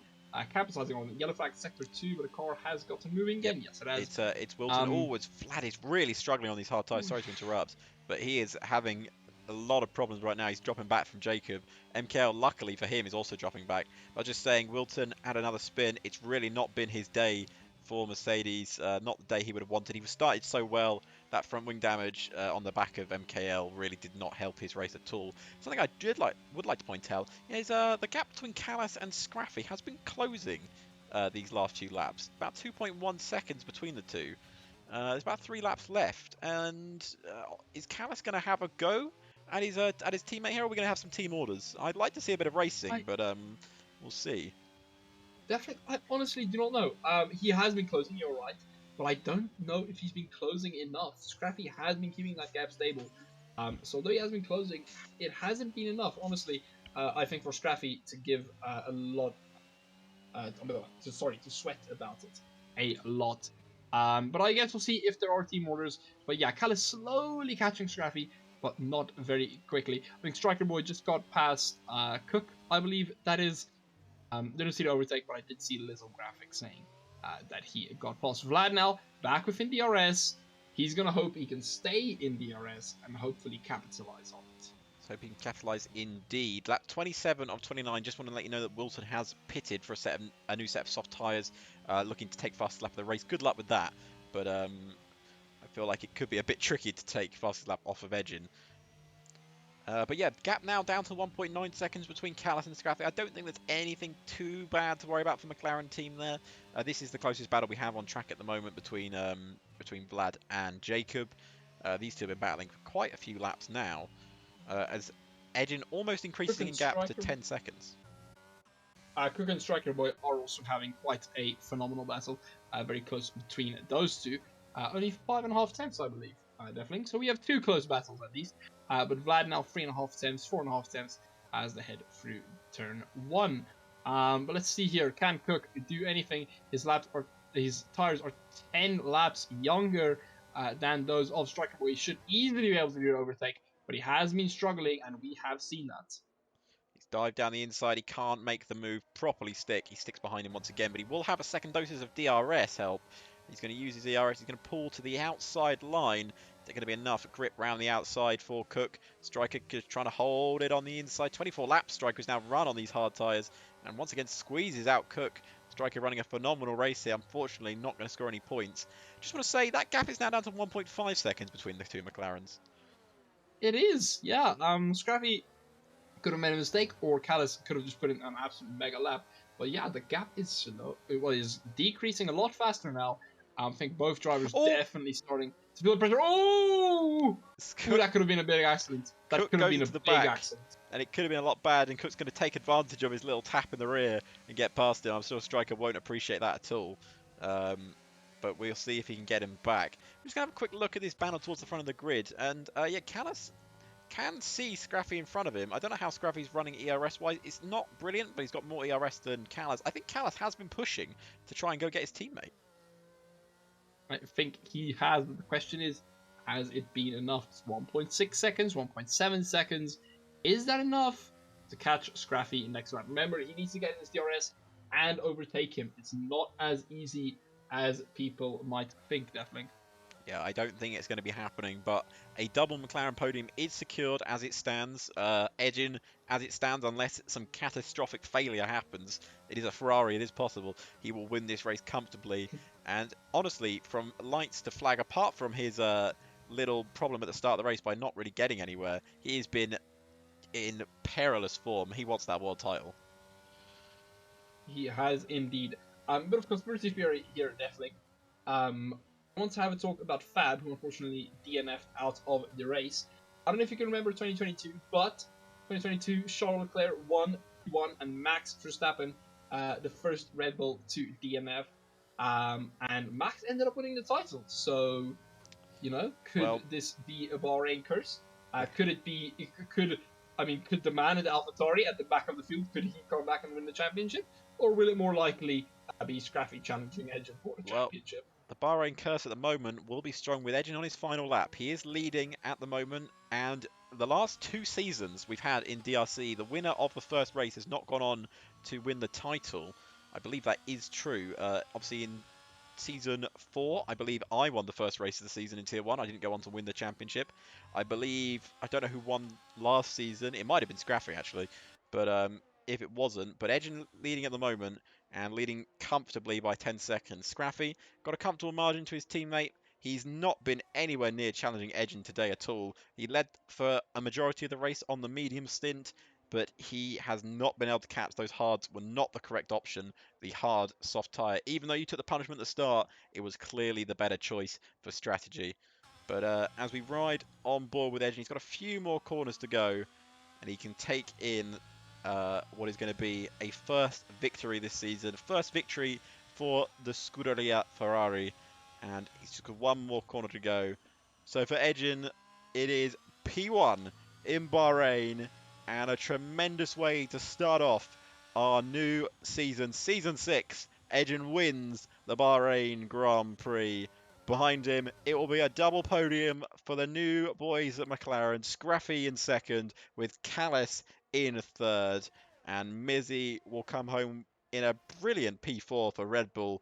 capitalizing on it. Yellow flag sector 2, but the car has gotten moving again. Yes, it has. It's Wilson. Vlad is really struggling on these hard tyres. Sorry to interrupt, but he is having a lot of problems right now. He's dropping back from Jakub. MKL, luckily for him, is also dropping back. But just saying, Wilton had another spin. It's really not been his day for Mercedes. Not the day he would have wanted. He was started so well. That front wing damage on the back of MKL really did not help his race at all. Something I would like to point out is the gap between Callas and Scraffy has been closing these last few laps. About 2.1 seconds between the two. There's about 3 laps left, and is Callas going to have a go at his teammate here, or are we going to have some team orders? I'd like to see a bit of racing, but we'll see. Definitely, I honestly do not know. He has been closing, you're right, but I don't know if he's been closing enough. Scrappy has been keeping that gap stable. So though he has been closing, it hasn't been enough. Honestly, I think for Scrappy to give a lot, to sweat about it a lot. But I guess we'll see if there are team orders. But yeah, Cal is slowly catching Scrappy, but not very quickly. I think Striker Boy just got past Cook, I believe that is. Didn't see the overtake, but I did see Lizzle graphic saying that he got past Vlad now, back within DRS. He's going to hope he can stay in DRS and hopefully capitalize on it. So hoping to capitalise indeed. Lap 27 of 29. Just want to let you know that Wilson has pitted for a new set of soft tyres, looking to take fastest lap of the race. Good luck with that. But I feel like it could be a bit tricky to take fastest lap off of Edgin. But yeah, gap now down to 1.9 seconds between Callis and Scrappy. I don't think there's anything too bad to worry about for McLaren team there. This is the closest battle we have on track at the moment between Vlad and Jacob. These two have been battling for quite a few laps now, as Edgin almost increasing in gap to 10 seconds. Cook and Striker Boy are also having quite a phenomenal battle, very close between those two. Only 5.5 tenths, I believe, definitely. So we have two close battles at least. But Vlad now 3.5 tenths, 4.5 tenths as they head through turn 1. But let's see here. Can Cook do anything? His tires are 10 laps younger than those of Striker Boy. He should easily be able to do an overtake, but he has been struggling, and we have seen that. He's dived down the inside. He can't make the move properly stick. He sticks behind him once again, but he will have a second doses of DRS help. He's going to use his DRS. He's going to pull to the outside line. Is there going to be enough grip around the outside for Cook? Striker just trying to hold it on the inside. 24 laps. Striker's now run on these hard tyres, and once again squeezes out Cook. Striker running a phenomenal race here. Unfortunately, not going to score any points. Just want to say that gap is now down to 1.5 seconds between the two McLarens. It is, yeah. Scrappy could have made a mistake, or Callis could have just put in an absolute mega lap. But yeah, the gap is decreasing a lot faster now. I think both drivers definitely starting to feel the pressure. Oh! Ooh, that could have been a big accident. That Cook could have goes been a into the big back, accident. and it could have been a lot bad, and Cook's going to take advantage of his little tap in the rear and get past him. I'm sure Striker won't appreciate that at all. But we'll see if he can get him back. I'm just going to have a quick look at this banner towards the front of the grid, and yeah, Callis can see Scrappy in front of him. I don't know how Scrappy's running ERS-wise. It's not brilliant, but he's got more ERS than Callis. I think Callis has been pushing to try and go get his teammate. I think he has, but the question is, has it been enough? It's 1.6 seconds, 1.7 seconds. Is that enough to catch Scrappy next round? Remember, he needs to get in his DRS and overtake him. It's not as easy as people might think, definitely. Yeah, I don't think it's going to be happening, but a double McLaren podium is secured as it stands. Edgin, as it stands, unless some catastrophic failure happens, it is a Ferrari, it is possible. He will win this race comfortably. And honestly, from lights to flag, apart from his little problem at the start of the race by not really getting anywhere, he has been in perilous form. He wants that world title. He has indeed. Bit of conspiracy theory here, definitely. I want to have a talk about Fab, who unfortunately DNF'd out of the race. I don't know if you can remember 2022, but 2022, Charles Leclerc won, and Max Verstappen, the first Red Bull to DNF, and Max ended up winning the title. So, you know, could this be a Bahrain curse? Could it be? Could the man in the AlphaTauri at the back of the field, could he come back and win the championship, or will it more likely be Scrappy challenging Edgin for the championship? The Bahrain curse at the moment will be strong with Edgin on his final lap. He is leading at the moment, and the last 2 seasons we've had in DRC, the winner of the first race has not gone on to win the title. I believe that is true. Obviously in Season 4, I believe I won the first race of the season in Tier 1. I didn't go on to win the championship. I don't know who won last season. It might have been Scrappy, actually. But if it wasn't. But Edgin leading at the moment, and leading comfortably by 10 seconds. Scrappy got a comfortable margin to his teammate. He's not been anywhere near challenging Edgin today at all. He led for a majority of the race on the medium stint, but he has not been able to catch. Those hards were not the correct option. The hard, soft tyre. Even though you took the punishment at the start, it was clearly the better choice for strategy. But as we ride on board with Edgin, he's got a few more corners to go, and he can take in what is going to be a first victory this season. First victory for the Scuderia Ferrari. And he's just got one more corner to go. So for Edgen, it is P1 in Bahrain. And a tremendous way to start off our new season. Season 6. Edgen wins the Bahrain Grand Prix. Behind him, it will be a double podium for the new boys at McLaren. Scraffy in second, with Callis in third. And Mizzy will come home in a brilliant P4 for Red Bull.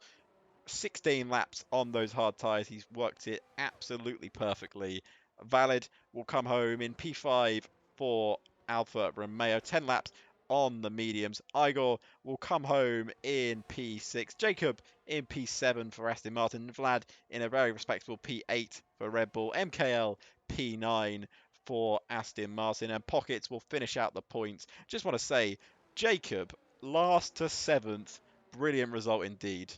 16 laps on those hard tyres. He's worked it absolutely perfectly. Valid will come home in P5 for Alfa Romeo. 10 laps on the mediums. Igor will come home in P6. Jacob in P7 for Aston Martin. Vlad in a very respectable P8 for Red Bull. MKL P9 for Aston Martin. And Pockets will finish out the points. Just want to say, Jacob, last to 7th. Brilliant result indeed.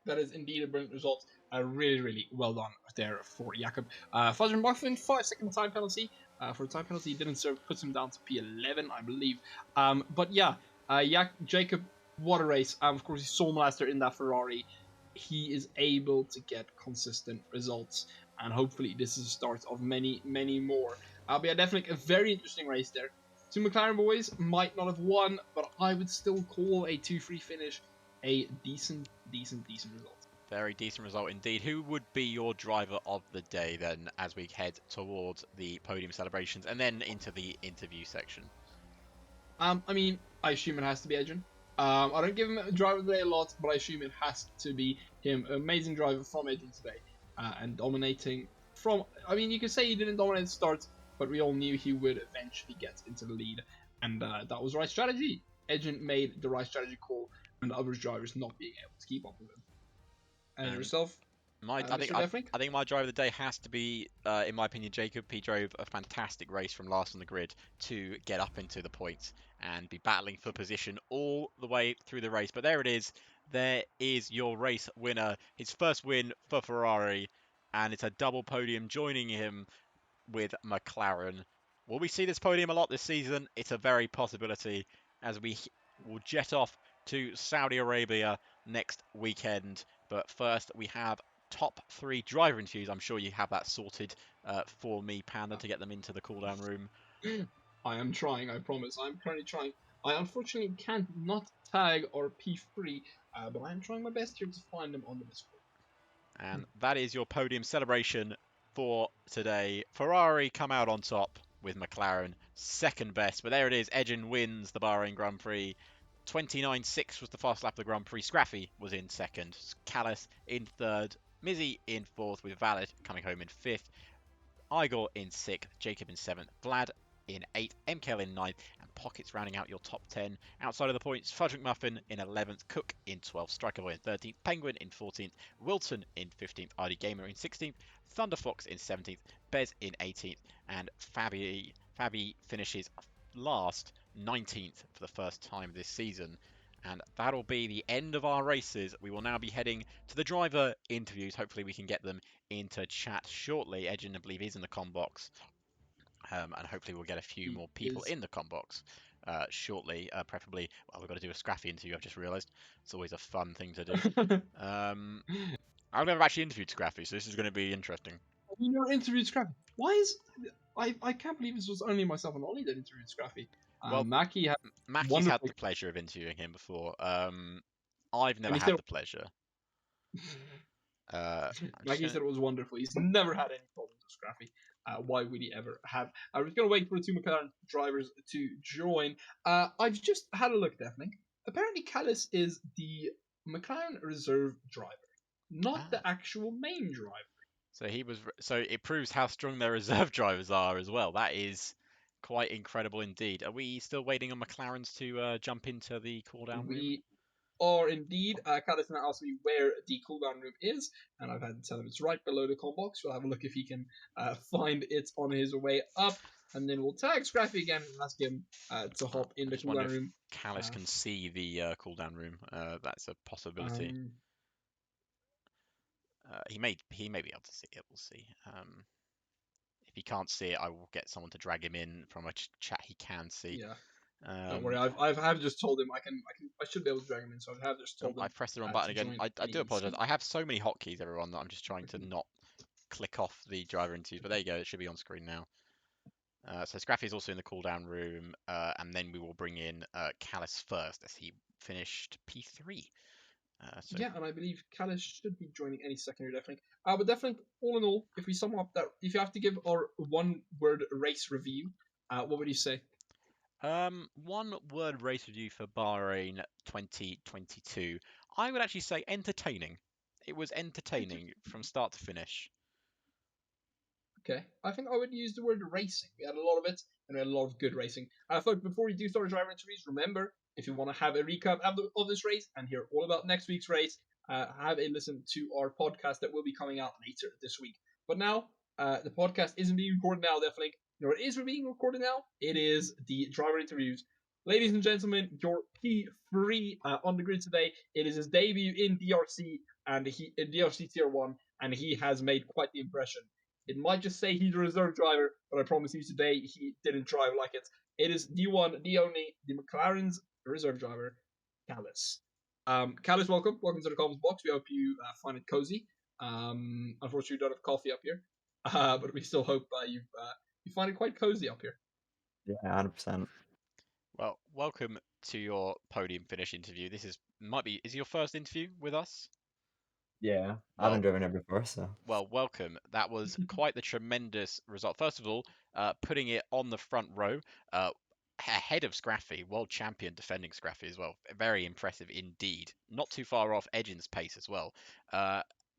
That is indeed a brilliant result. Really well done there for Jakob. Fudge Muffin, 5-second time penalty. For a time penalty, he didn't serve, puts him down to P11, I believe. But yeah, Jacob, what a race. Of course, he's Soul Master in that Ferrari. He is able to get consistent results, and hopefully, this is the start of many, many more. But yeah, definitely a very interesting race there. Two McLaren boys might not have won, but I would still call a 2-3 finish a decent result. Very decent result indeed. Who would be your driver of the day then, as we head towards the podium celebrations and then into the interview section? I mean, I assume it has to be Edgen. I don't give him a driver of the day a lot, but I assume it has to be him. Amazing driver from Edgen today, and dominating from. I mean, you could say he didn't dominate the start, but we all knew he would eventually get into the lead, and that was the right strategy. Edgen made the right strategy call, and the other drivers not being able to keep up with him. And yourself, I Mr. think my driver of the day has to be, in my opinion, Jacob. He drove a fantastic race from last on the grid to get up into the points and be battling for position all the way through the race. But there it is. There is your race winner. His first win for Ferrari, and it's a double podium joining him with McLaren. Will we see this podium a lot this season? It's a very possibility, as we will jet off to Saudi Arabia next weekend. But first, we have top 3 driver interviews. I'm sure you have that sorted for me, Panda, to get them into the cool down room. I am trying, I promise. I'm currently trying. I unfortunately can't not tag or P3, but I'm trying my best here to find them on the Discord. And that is your podium celebration for today. Ferrari come out on top with McLaren second best, but there it is. Edgen wins the Bahrain Grand Prix. 29.6 was the fast lap of the Grand Prix. Scraffy was in second. Callis in third. Mizzy in fourth, with Valid coming home in fifth. Igor in sixth. Jacob in seventh. Vlad in 8th, MKL in 9th, and Pockets rounding out your top 10. Outside of the points, Fudge McMuffin in 11th, Cook in 12th, Strikerboy in 13th, Penguin in 14th, Wilton in 15th, ID Gamer in 16th, Thunderfox in 17th, Bez in 18th, and Fabi finishes last, 19th for the first time this season. And that'll be the end of our races. We will now be heading to the driver interviews. Hopefully we can get them into chat shortly. Edgen, I believe, is in the com box. And hopefully we'll get a few more people in the com box shortly. Preferably, well, we've got to do a Scraffy interview, I've just realised. It's always a fun thing to do. I've never actually interviewed Scraffy, so this is going to be interesting. You never interviewed Scrappy. Why is... I can't believe this was only myself and Ollie that interviewed Scrappy. Well, Mackie's had the pleasure of interviewing him before. I've never had the pleasure. Mackie said it was wonderful. He's never had any problems with Scrappy. Why would he ever have? I was going to wait for the 2 McLaren drivers to join. I've just had a look, definitely. Apparently, Callis is the McLaren reserve driver, not the actual main driver. So he was. So it proves how strong their reserve drivers are as well. That is quite incredible indeed. Are we still waiting on McLarens to jump into the cool down room? We are indeed. Callis now asked me where the cooldown room is, and I've had to tell him it's right below the com box. We'll have a look if he can find it on his way up, and then we'll tag Scrappy again and ask him to hop in the cooldown room. Callis can see the cooldown room. That's a possibility. He may be able to see it. We'll see. If he can't see it, I will get someone to drag him in from a chat he can see. Yeah. Don't worry, I've just told him I should be able to drag him in, so I have just told him. I pressed the wrong button to again. join I when do he apologize. sees- I have so many hotkeys, everyone, that I'm just trying to not click off the driver interviews. But there you go. It should be on screen now. So Scraffy is also in the cooldown room, and then we will bring in Callus first as he finished P3. So Yeah, and I believe Callus should be joining any second here, definitely. But definitely, all in all, if we sum up that, if you have to give our one-word race review, what would you say? one word race review for Bahrain 2022. I would actually say entertaining. It was entertaining from start to finish. Okay, I think I would use the word racing. We had a lot of it, and we had a lot of good racing. And I thought before we do start driver interviews, remember, if you want to have a recap of this race and hear all about next week's race, have a listen to our podcast that will be coming out later this week. But now, the podcast isn't being recorded now, definitely. You know what is being recorded now? It is the driver interviews. Ladies and gentlemen, your P3 on the grid today. It is his debut in DRC and in DRC Tier 1, and he has made quite the impression. It might just say he's a reserve driver, but I promise you today he didn't drive like it. It is the one, the only, the McLaren's reserve driver, Callus. Callus, welcome. Welcome to the comments box. We hope you find it cozy. Unfortunately, we don't have coffee up here, but we still hope you find it quite cozy up here. Yeah, 100%. Well, welcome to your podium finish interview. This is your first interview with us? Yeah, I Well, haven't driven it before, so. Well, welcome. That was quite the tremendous result. First of all, putting it on the front row, ahead of Scraffy, world champion defending Scraffy as well. Very impressive indeed. Not too far off Edgin's pace as well.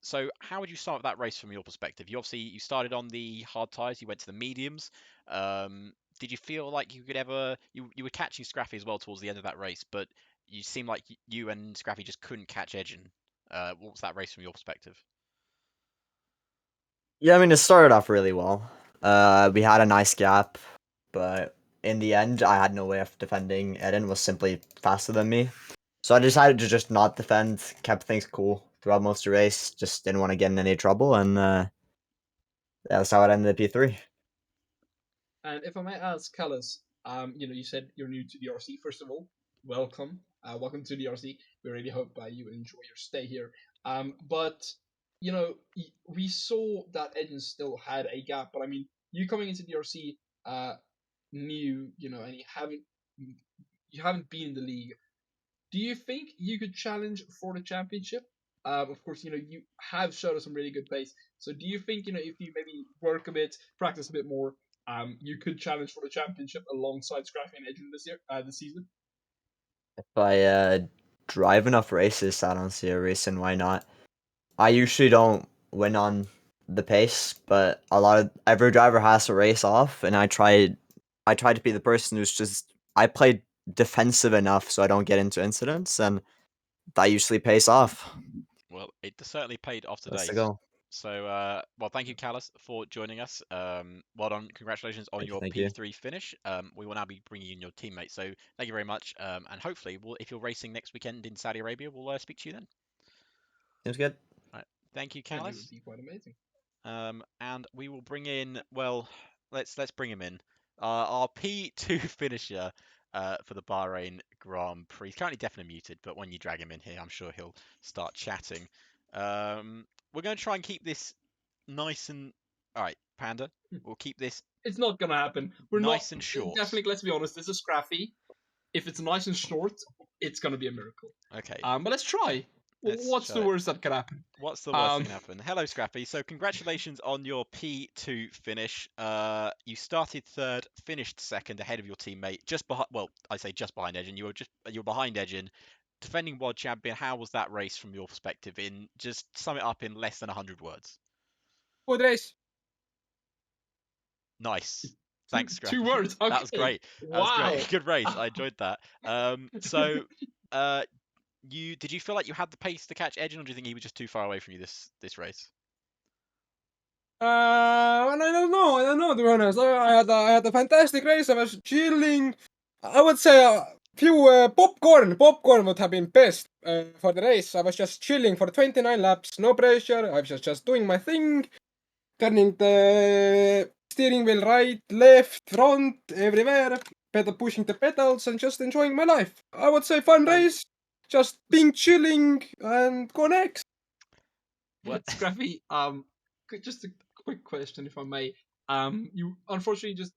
So how would you start that race from your perspective? You started on the hard tyres, you went to the mediums. Did you feel like you could you were catching Scraffy as well towards the end of that race, but you seemed like you and Scraffy just couldn't catch Edgin. What was that race from your perspective? Yeah, I mean, it started off really well. We had a nice gap, but in the end, I had no way of defending. Eden was simply faster than me. So I decided to just not defend, kept things cool throughout most of the race, just didn't want to get in any trouble, and that's how it ended at P3. And if I may ask, Callus, you said you're new to DRC. First of all, welcome. Welcome to DRC. We really hope you enjoy your stay here. But we saw that Edgen still had a gap. But I mean, you coming into DRC, new, and you haven't been in the league. Do you think you could challenge for the championship? Of course, you have showed us some really good pace. So do you think, if you maybe work a bit, practice a bit more, you could challenge for the championship alongside Scrappy and Edgen this season? If I drive enough races, I don't see a reason why not. I usually don't win on the pace, but every driver has to race off, and I try to be the person who's I play defensive enough so I don't get into incidents, and that usually pays off. Well, it certainly paid off That's today. the goal. So, well, thank you, Callus, for joining us. Well done. Congratulations on your Thank you. P3 finish. We will now be bringing in your teammates. So, thank you very much. And hopefully, if you're racing next weekend in Saudi Arabia, we'll speak to you then. Seems good. All right. Thank you, And it Callus. would be quite amazing. And we will bring in. Well, let's bring him in. Our P2 finisher. For the Bahrain Grand Prix. He's currently definitely muted, but when you drag him in here, I'm sure he'll start chatting. We're going to try and keep this nice and... All right, Panda, we'll keep this... It's not going to happen. We're nice not, and short. Definitely, let's be honest, this is Scrappy. If it's nice and short, it's going to be a miracle. Okay. But let's try. What's the worst that can happen? What's the worst that can happen? Hello, Scrappy. So congratulations on your P2 finish. You started third, finished second ahead of your teammate, just behind. Well, I say just behind Edgen. You're behind Edgen, defending world champion. How was that race from your perspective? Just sum it up in less than 100 words. Good race. Nice. Thanks, Scrappy. 2 words. Okay. That was great. That was great. Good race. I enjoyed that. So, did you feel like you had the pace to catch Edgen, or do you think he was just too far away from you this race? And I don't know, to be honest. I had a fantastic race. I was chilling. I would say a few popcorn would have been best for the race. I was just chilling for 29 laps, no pressure. I was just doing my thing, turning the steering wheel right, left, front, everywhere. pushing the pedals and just enjoying my life. I would say fun race, just being chilling and go next. What? Scrappy, just a quick question, if I may. You unfortunately just,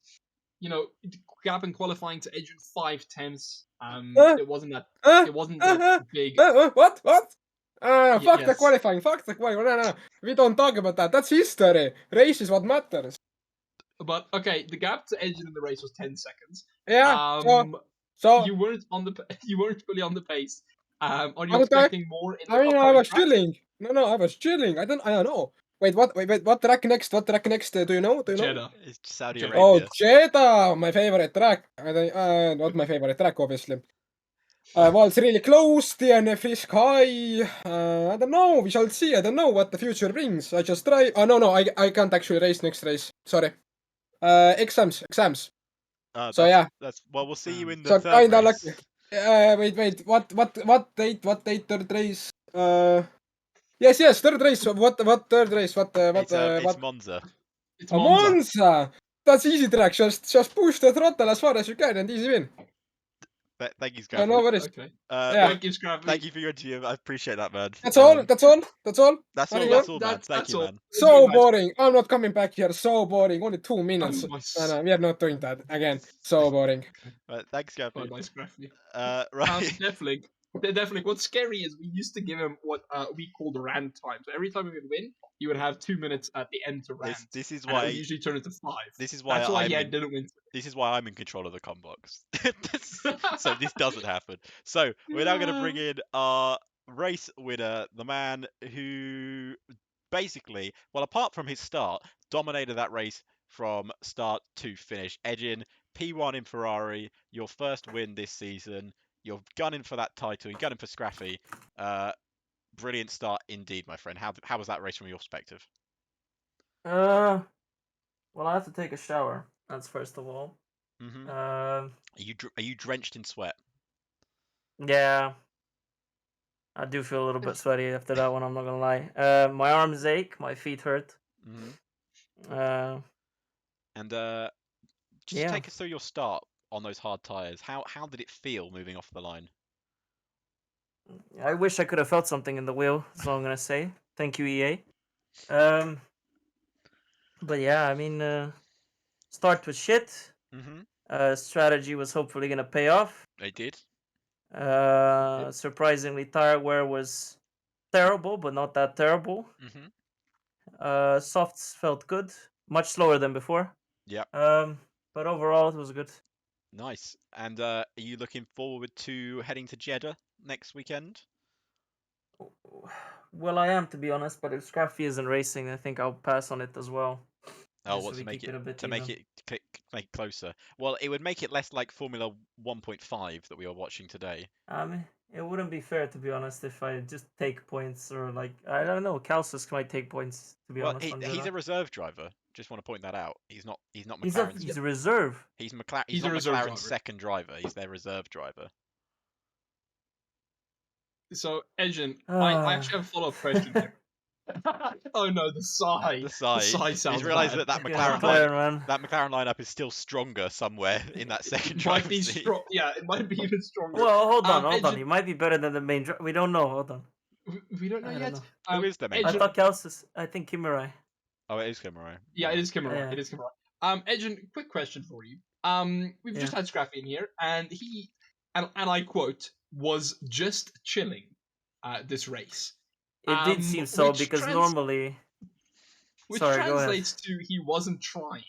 gap in qualifying to Adrian 5 tenths. Uh, It wasn't that. uh, It wasn't that big. What? Fuck the Yes, qualifying. Fuck the qualifying. No. We don't talk about that. That's history. Race is what matters. but okay. The gap to Adrian in the race was 10 seconds. Yeah. So You weren't on the. You weren't fully on the pace. Are you I don't know. expecting more in the I mean, I upcoming was tracks? chilling. No, I was chilling. I don't know. Wait, what? Wait, what track next? What track next? Do you know? Jeddah. It's Saudi Jeddah. Oh, Arabia. Jeddah, my favorite track. Not my favorite track, obviously. Well, it's really close. DNF risk high. I don't know. We shall see. I don't know what the future brings. I just try. Oh no, I can't actually race next race. Sorry. Exams. So yeah. That's well. We'll see you in the So third kinda race. lucky. Wait. What date? Third race? Yes. Third race. What third race? It's Monza. It's A Monza. Monza. That's easy track. Just push the throttle as far as you can and easy win. Thank you, No Scrappy. worries. Okay. Yeah. Thank you, Scrappy. Thank you for your GM. I appreciate that, man. That's all. That's Very all. good. That's all, man. Thank That's you, all. man. So boring. I'm not coming back here. So boring. Only 2 minutes. Oh, my No, we are not doing that again. So boring. Right, thanks, Scrappy. Bye, Scrappy. Right. Definitely. What's scary is we used to give him what we called rant time. So every time we would win, he would have 2 minutes at the end to rant. This is and it why. would usually turn into 5. This is why That's why I'm he in. didn't win. This is why I'm in control of the combox. So this doesn't happen. So we're now going to bring in our race winner, the man who basically, well, apart from his start, dominated that race from start to finish. Edging P1 in Ferrari, your first win this season. You're gunning for that title. You're gunning for Scraffy. Brilliant start indeed, my friend. How was that race from your perspective? Well, I have to take a shower. That's first of all. Mm-hmm. Uh, Are you drenched in sweat? yeah. I do feel a little bit sweaty after that one, I'm not gonna lie. My arms ache, my feet hurt. Mm-hmm. And just yeah. take us through your start on those hard tires. How did it feel moving off the line? I wish I could have felt something in the wheel, that's all I'm gonna say. Thank you, EA. But yeah, I mean, start was shit. Mm-hmm. Strategy was hopefully gonna pay off. It did. Surprisingly, tire wear was terrible, but not that terrible. Mm-hmm. Softs felt good, much slower than before. Yeah. But overall, it was good. Nice. And are you looking forward to heading to Jeddah next weekend? Well, I am, to be honest, but if Scrappy isn't racing, I think I'll pass on it as well. Oh, what, to make it closer? Well, it would make it less like Formula 1.5 that we were watching today. I mean, it wouldn't be fair, to be honest, if I just take points, or like, I don't know, Kalsus might take points, to be honest. He's a reserve driver. Just want to point that out. He's not He's McLaren's. a reserve. He's not reserve McLaren's driver. second driver. He's their reserve driver. So, Edgen, I actually have a follow-up question here. Oh no, the sigh. The sigh. sounds He's realised bad. that McLaren lineup is still stronger somewhere in that second driver seat. Yeah, it might be even stronger. Well, hold on. He might be better than the main we don't know. Hold on. We don't know yet. Who is the main I thought Kalsus. I think Kimirai. Oh, it is Kimirai. Yeah, it is Kimirai. Yeah. It is Kimirai. Edgen, quick question for you. We've just had Scrappy in here, and he, and I quote, was just chilling this race. It did seem so, because normally... Which Sorry, translates to he wasn't trying.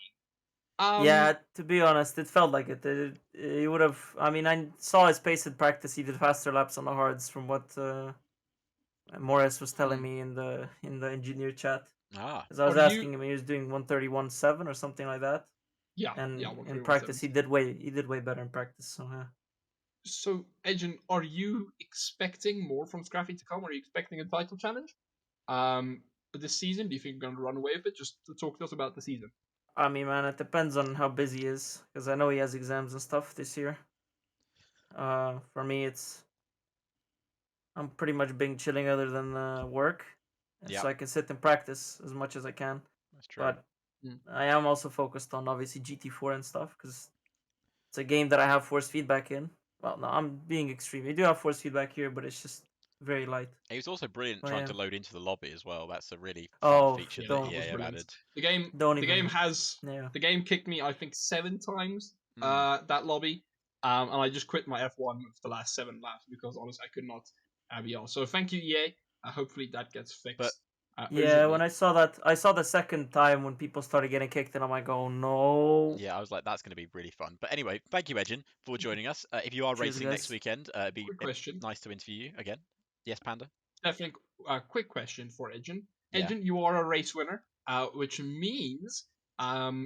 Yeah, to be honest, it felt like it. He would have... I mean, I saw his pace in practice. He did faster laps on the hards, from what Morris was telling me in the engineer chat. Because I was asking him, he was doing 131.7 or something like that. Yeah, and yeah, in practice he did way better in practice. So yeah. So, Edgen, are you expecting more from Scrappy to come? Are you expecting a title challenge this season? Do you think you're going to run away with it? Just to talk to us about the season. I mean, man, it depends on how busy he is, because I know he has exams and stuff this year. For me, I'm pretty much being chilling other than work, so I can sit and practice as much as I can. That's true. But I am also focused on obviously GT4 and stuff, because It's a game that I have force feedback in. Well, no, I'm being extreme. You do have force feedback here, but it's just very light. It was also brilliant Oh, trying yeah. to load into the lobby as well. That's a really fun Oh, feature Yeah, that don't. it was EA have brilliant. added. The game, Don't the even. game has, Yeah. the game kicked me I think 7 times. Mm. That lobby, and I just quit my F1 with the last 7 laps because honestly I could not be on. So thank you EA. Hopefully that gets fixed. Yeah, urgently. when I saw that, I saw the second time when people started getting kicked, and I'm like, oh no. Yeah, I was like, that's going to be really fun. But anyway, thank you, Edgin, for joining us. If you are Cheers, racing next guys. weekend, it'd be Quick question. nice to interview you again. Yes, Panda? Definitely a quick question for Edgin. Yeah. Edgin, you are a race winner, which means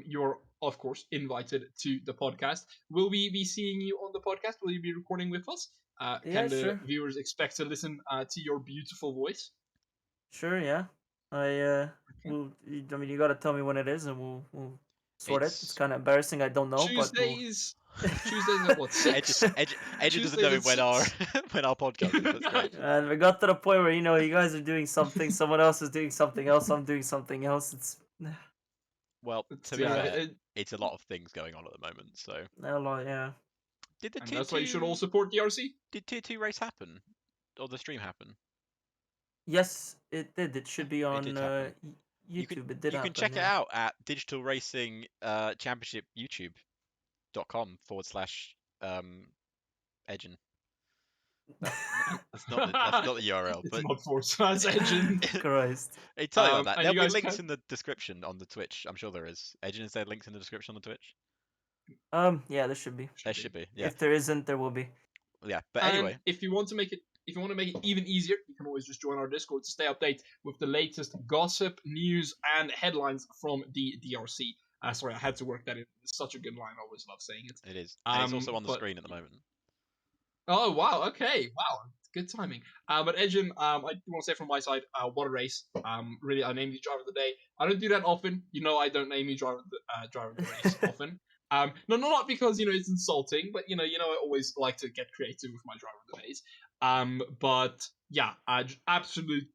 you're of course invited to the podcast. Will we be seeing you on the podcast? Will you be recording with us? Yeah, Can the sure. viewers expect to listen to your beautiful voice? Sure, yeah. Will, I mean, you gotta tell me when it is, and we'll sort it. It's kind of embarrassing. I don't know, but we'll... Tuesdays. Tuesdays at what, 6? Edgin doesn't know Tuesdays when at our 6. when our podcast is. That's great. And we got to the point where you guys are doing something, someone else is doing something else, I'm doing something else. It's Well, to be Yeah, fair, it's a lot of things going on at the moment. So, a lot, yeah. did the and tier that's why you should two all support DRC. did tier 2 race happen, or the stream happen? Yes, it did. It should be It on did happen. YouTube. It did You can happen. check it Yeah. out at Digital Racing Championship YouTube.com / Edgin. That's not the URL, It's but not Forza Engine. Christ. hey, tell you about that. And There'll you be guys links can... in the description on the Twitch. I'm sure there is. Edgin, is there links in the description on the Twitch? Yeah, there should be. There should be. Yeah. If there isn't, there will be. Yeah. But And anyway, if you want to make it even easier, you can always just join our Discord to stay updated with the latest gossip, news, and headlines from the DRC. Sorry, I had to work that in. It's such a good line. I always love saying it. it is. And it's also on the But screen at the moment. oh wow, okay, wow, good timing. But Edgin, I do want to say from my side, what a race. Really, I named you driver of the day. I don't do that often. You know, I don't name you driver of the race often. No, not because it's insulting, but I always like to get creative with my driver of the days. But yeah, absolute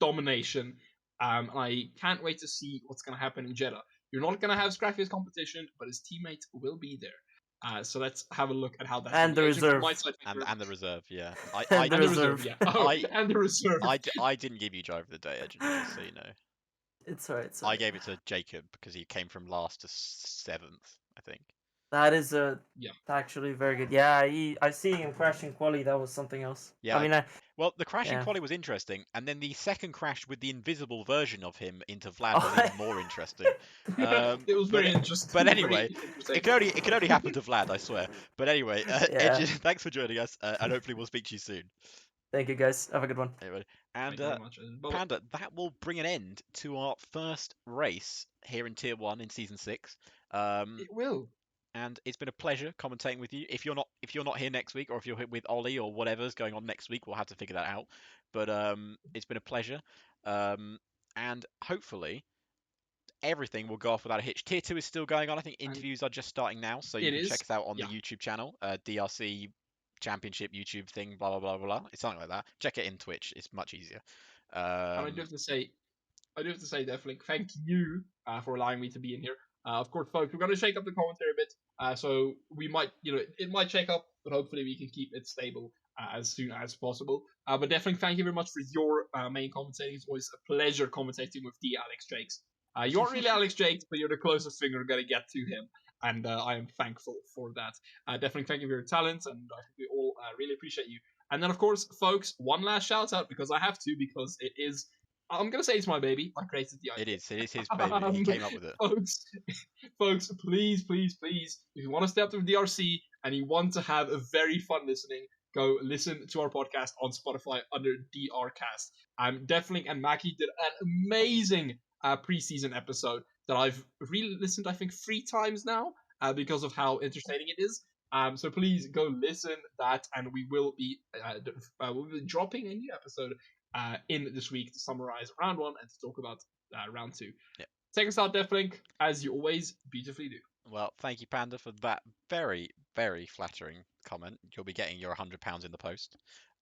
domination. I can't wait to see what's gonna happen in Jeddah. You're not gonna have Scraffi's competition, but his teammates will be there. So let's have a look at how that's And going the to be. From reserve. my side, thank you very And the much. reserve, yeah. And the And the reserve. reserve, yeah. Oh, and the reserve. I didn't give you driver of the day, Edgin, just so you know. It's alright. It's I alright. gave it to Jacob because he came from last to 7th, I think. That is Yeah. actually very good. Yeah, I see him crashing quali. That was something else. Yeah, I mean, well, the crashing yeah. quali was interesting, and then the second crash with the invisible version of him into Vlad was even more interesting. It was very interesting. But anyway, very interesting. it could only happen to Vlad, I swear. But anyway, Yeah. Edgin, thanks for joining us, and hopefully we'll speak to you soon. Thank you, guys. Have a good one. Anyway, Thank and you very much. Panda, that will bring an end to our first race here in Tier 1 in Season 6. It will. And it's been a pleasure commentating with you. If you're not here next week, or if you're here with Ollie or whatever's going on next week, we'll have to figure that out. But it's been a pleasure, and hopefully everything will go off without a hitch. Tier 2 is still going on. I think interviews are just starting now, so you can check us out on the YouTube channel, DRC Championship YouTube thing, blah blah blah blah. It's something like that. Check it in Twitch. It's much easier. And I do have to say, definitely thank you for allowing me to be in here. Of course, folks, we're going to shake up the commentary a bit. So we might, it might shake up, but hopefully we can keep it stable as soon as possible. But definitely thank you very much for your main commentating. It's always a pleasure commentating with the Alex Jakes. You aren't really Alex Jakes, but you're the closest thing we're going to get to him. And I am thankful for that. Definitely thank you for your talents, and I think we all really appreciate you. And then, of course, folks, one last shout out, because I have to, because it is, I'm going to say it's my baby. I created the idea. It is his baby. He came up with it. Folks, please, if you want to step to the DRC and you want to have a very fun listening, go listen to our podcast on Spotify under DRcast. Definitely, and Mackie did an amazing preseason episode that I've re-listened, I think, 3 times now because of how entertaining it is. So please go listen that, and we will be dropping a new episode in this week to summarize round 1 and to talk about round 2. Yeah. Take us out, Deathlink, as you always beautifully do. Well, thank you, Panda, for that very, very flattering comment. You'll be getting your £100 in the post.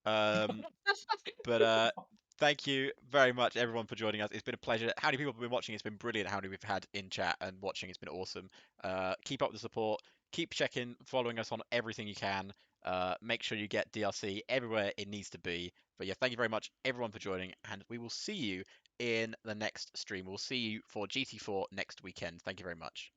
But thank you very much, everyone, for joining us. It's been a pleasure. How many people have been watching? It's been brilliant. How many we've had in chat and watching? It's been awesome. Keep up the support. keep checking, following us on everything you can. Make sure you get DRC everywhere it needs to be. But yeah, thank you very much, everyone, for joining, and we will see you in the next stream. We'll see you for GT4 next weekend. Thank you very much.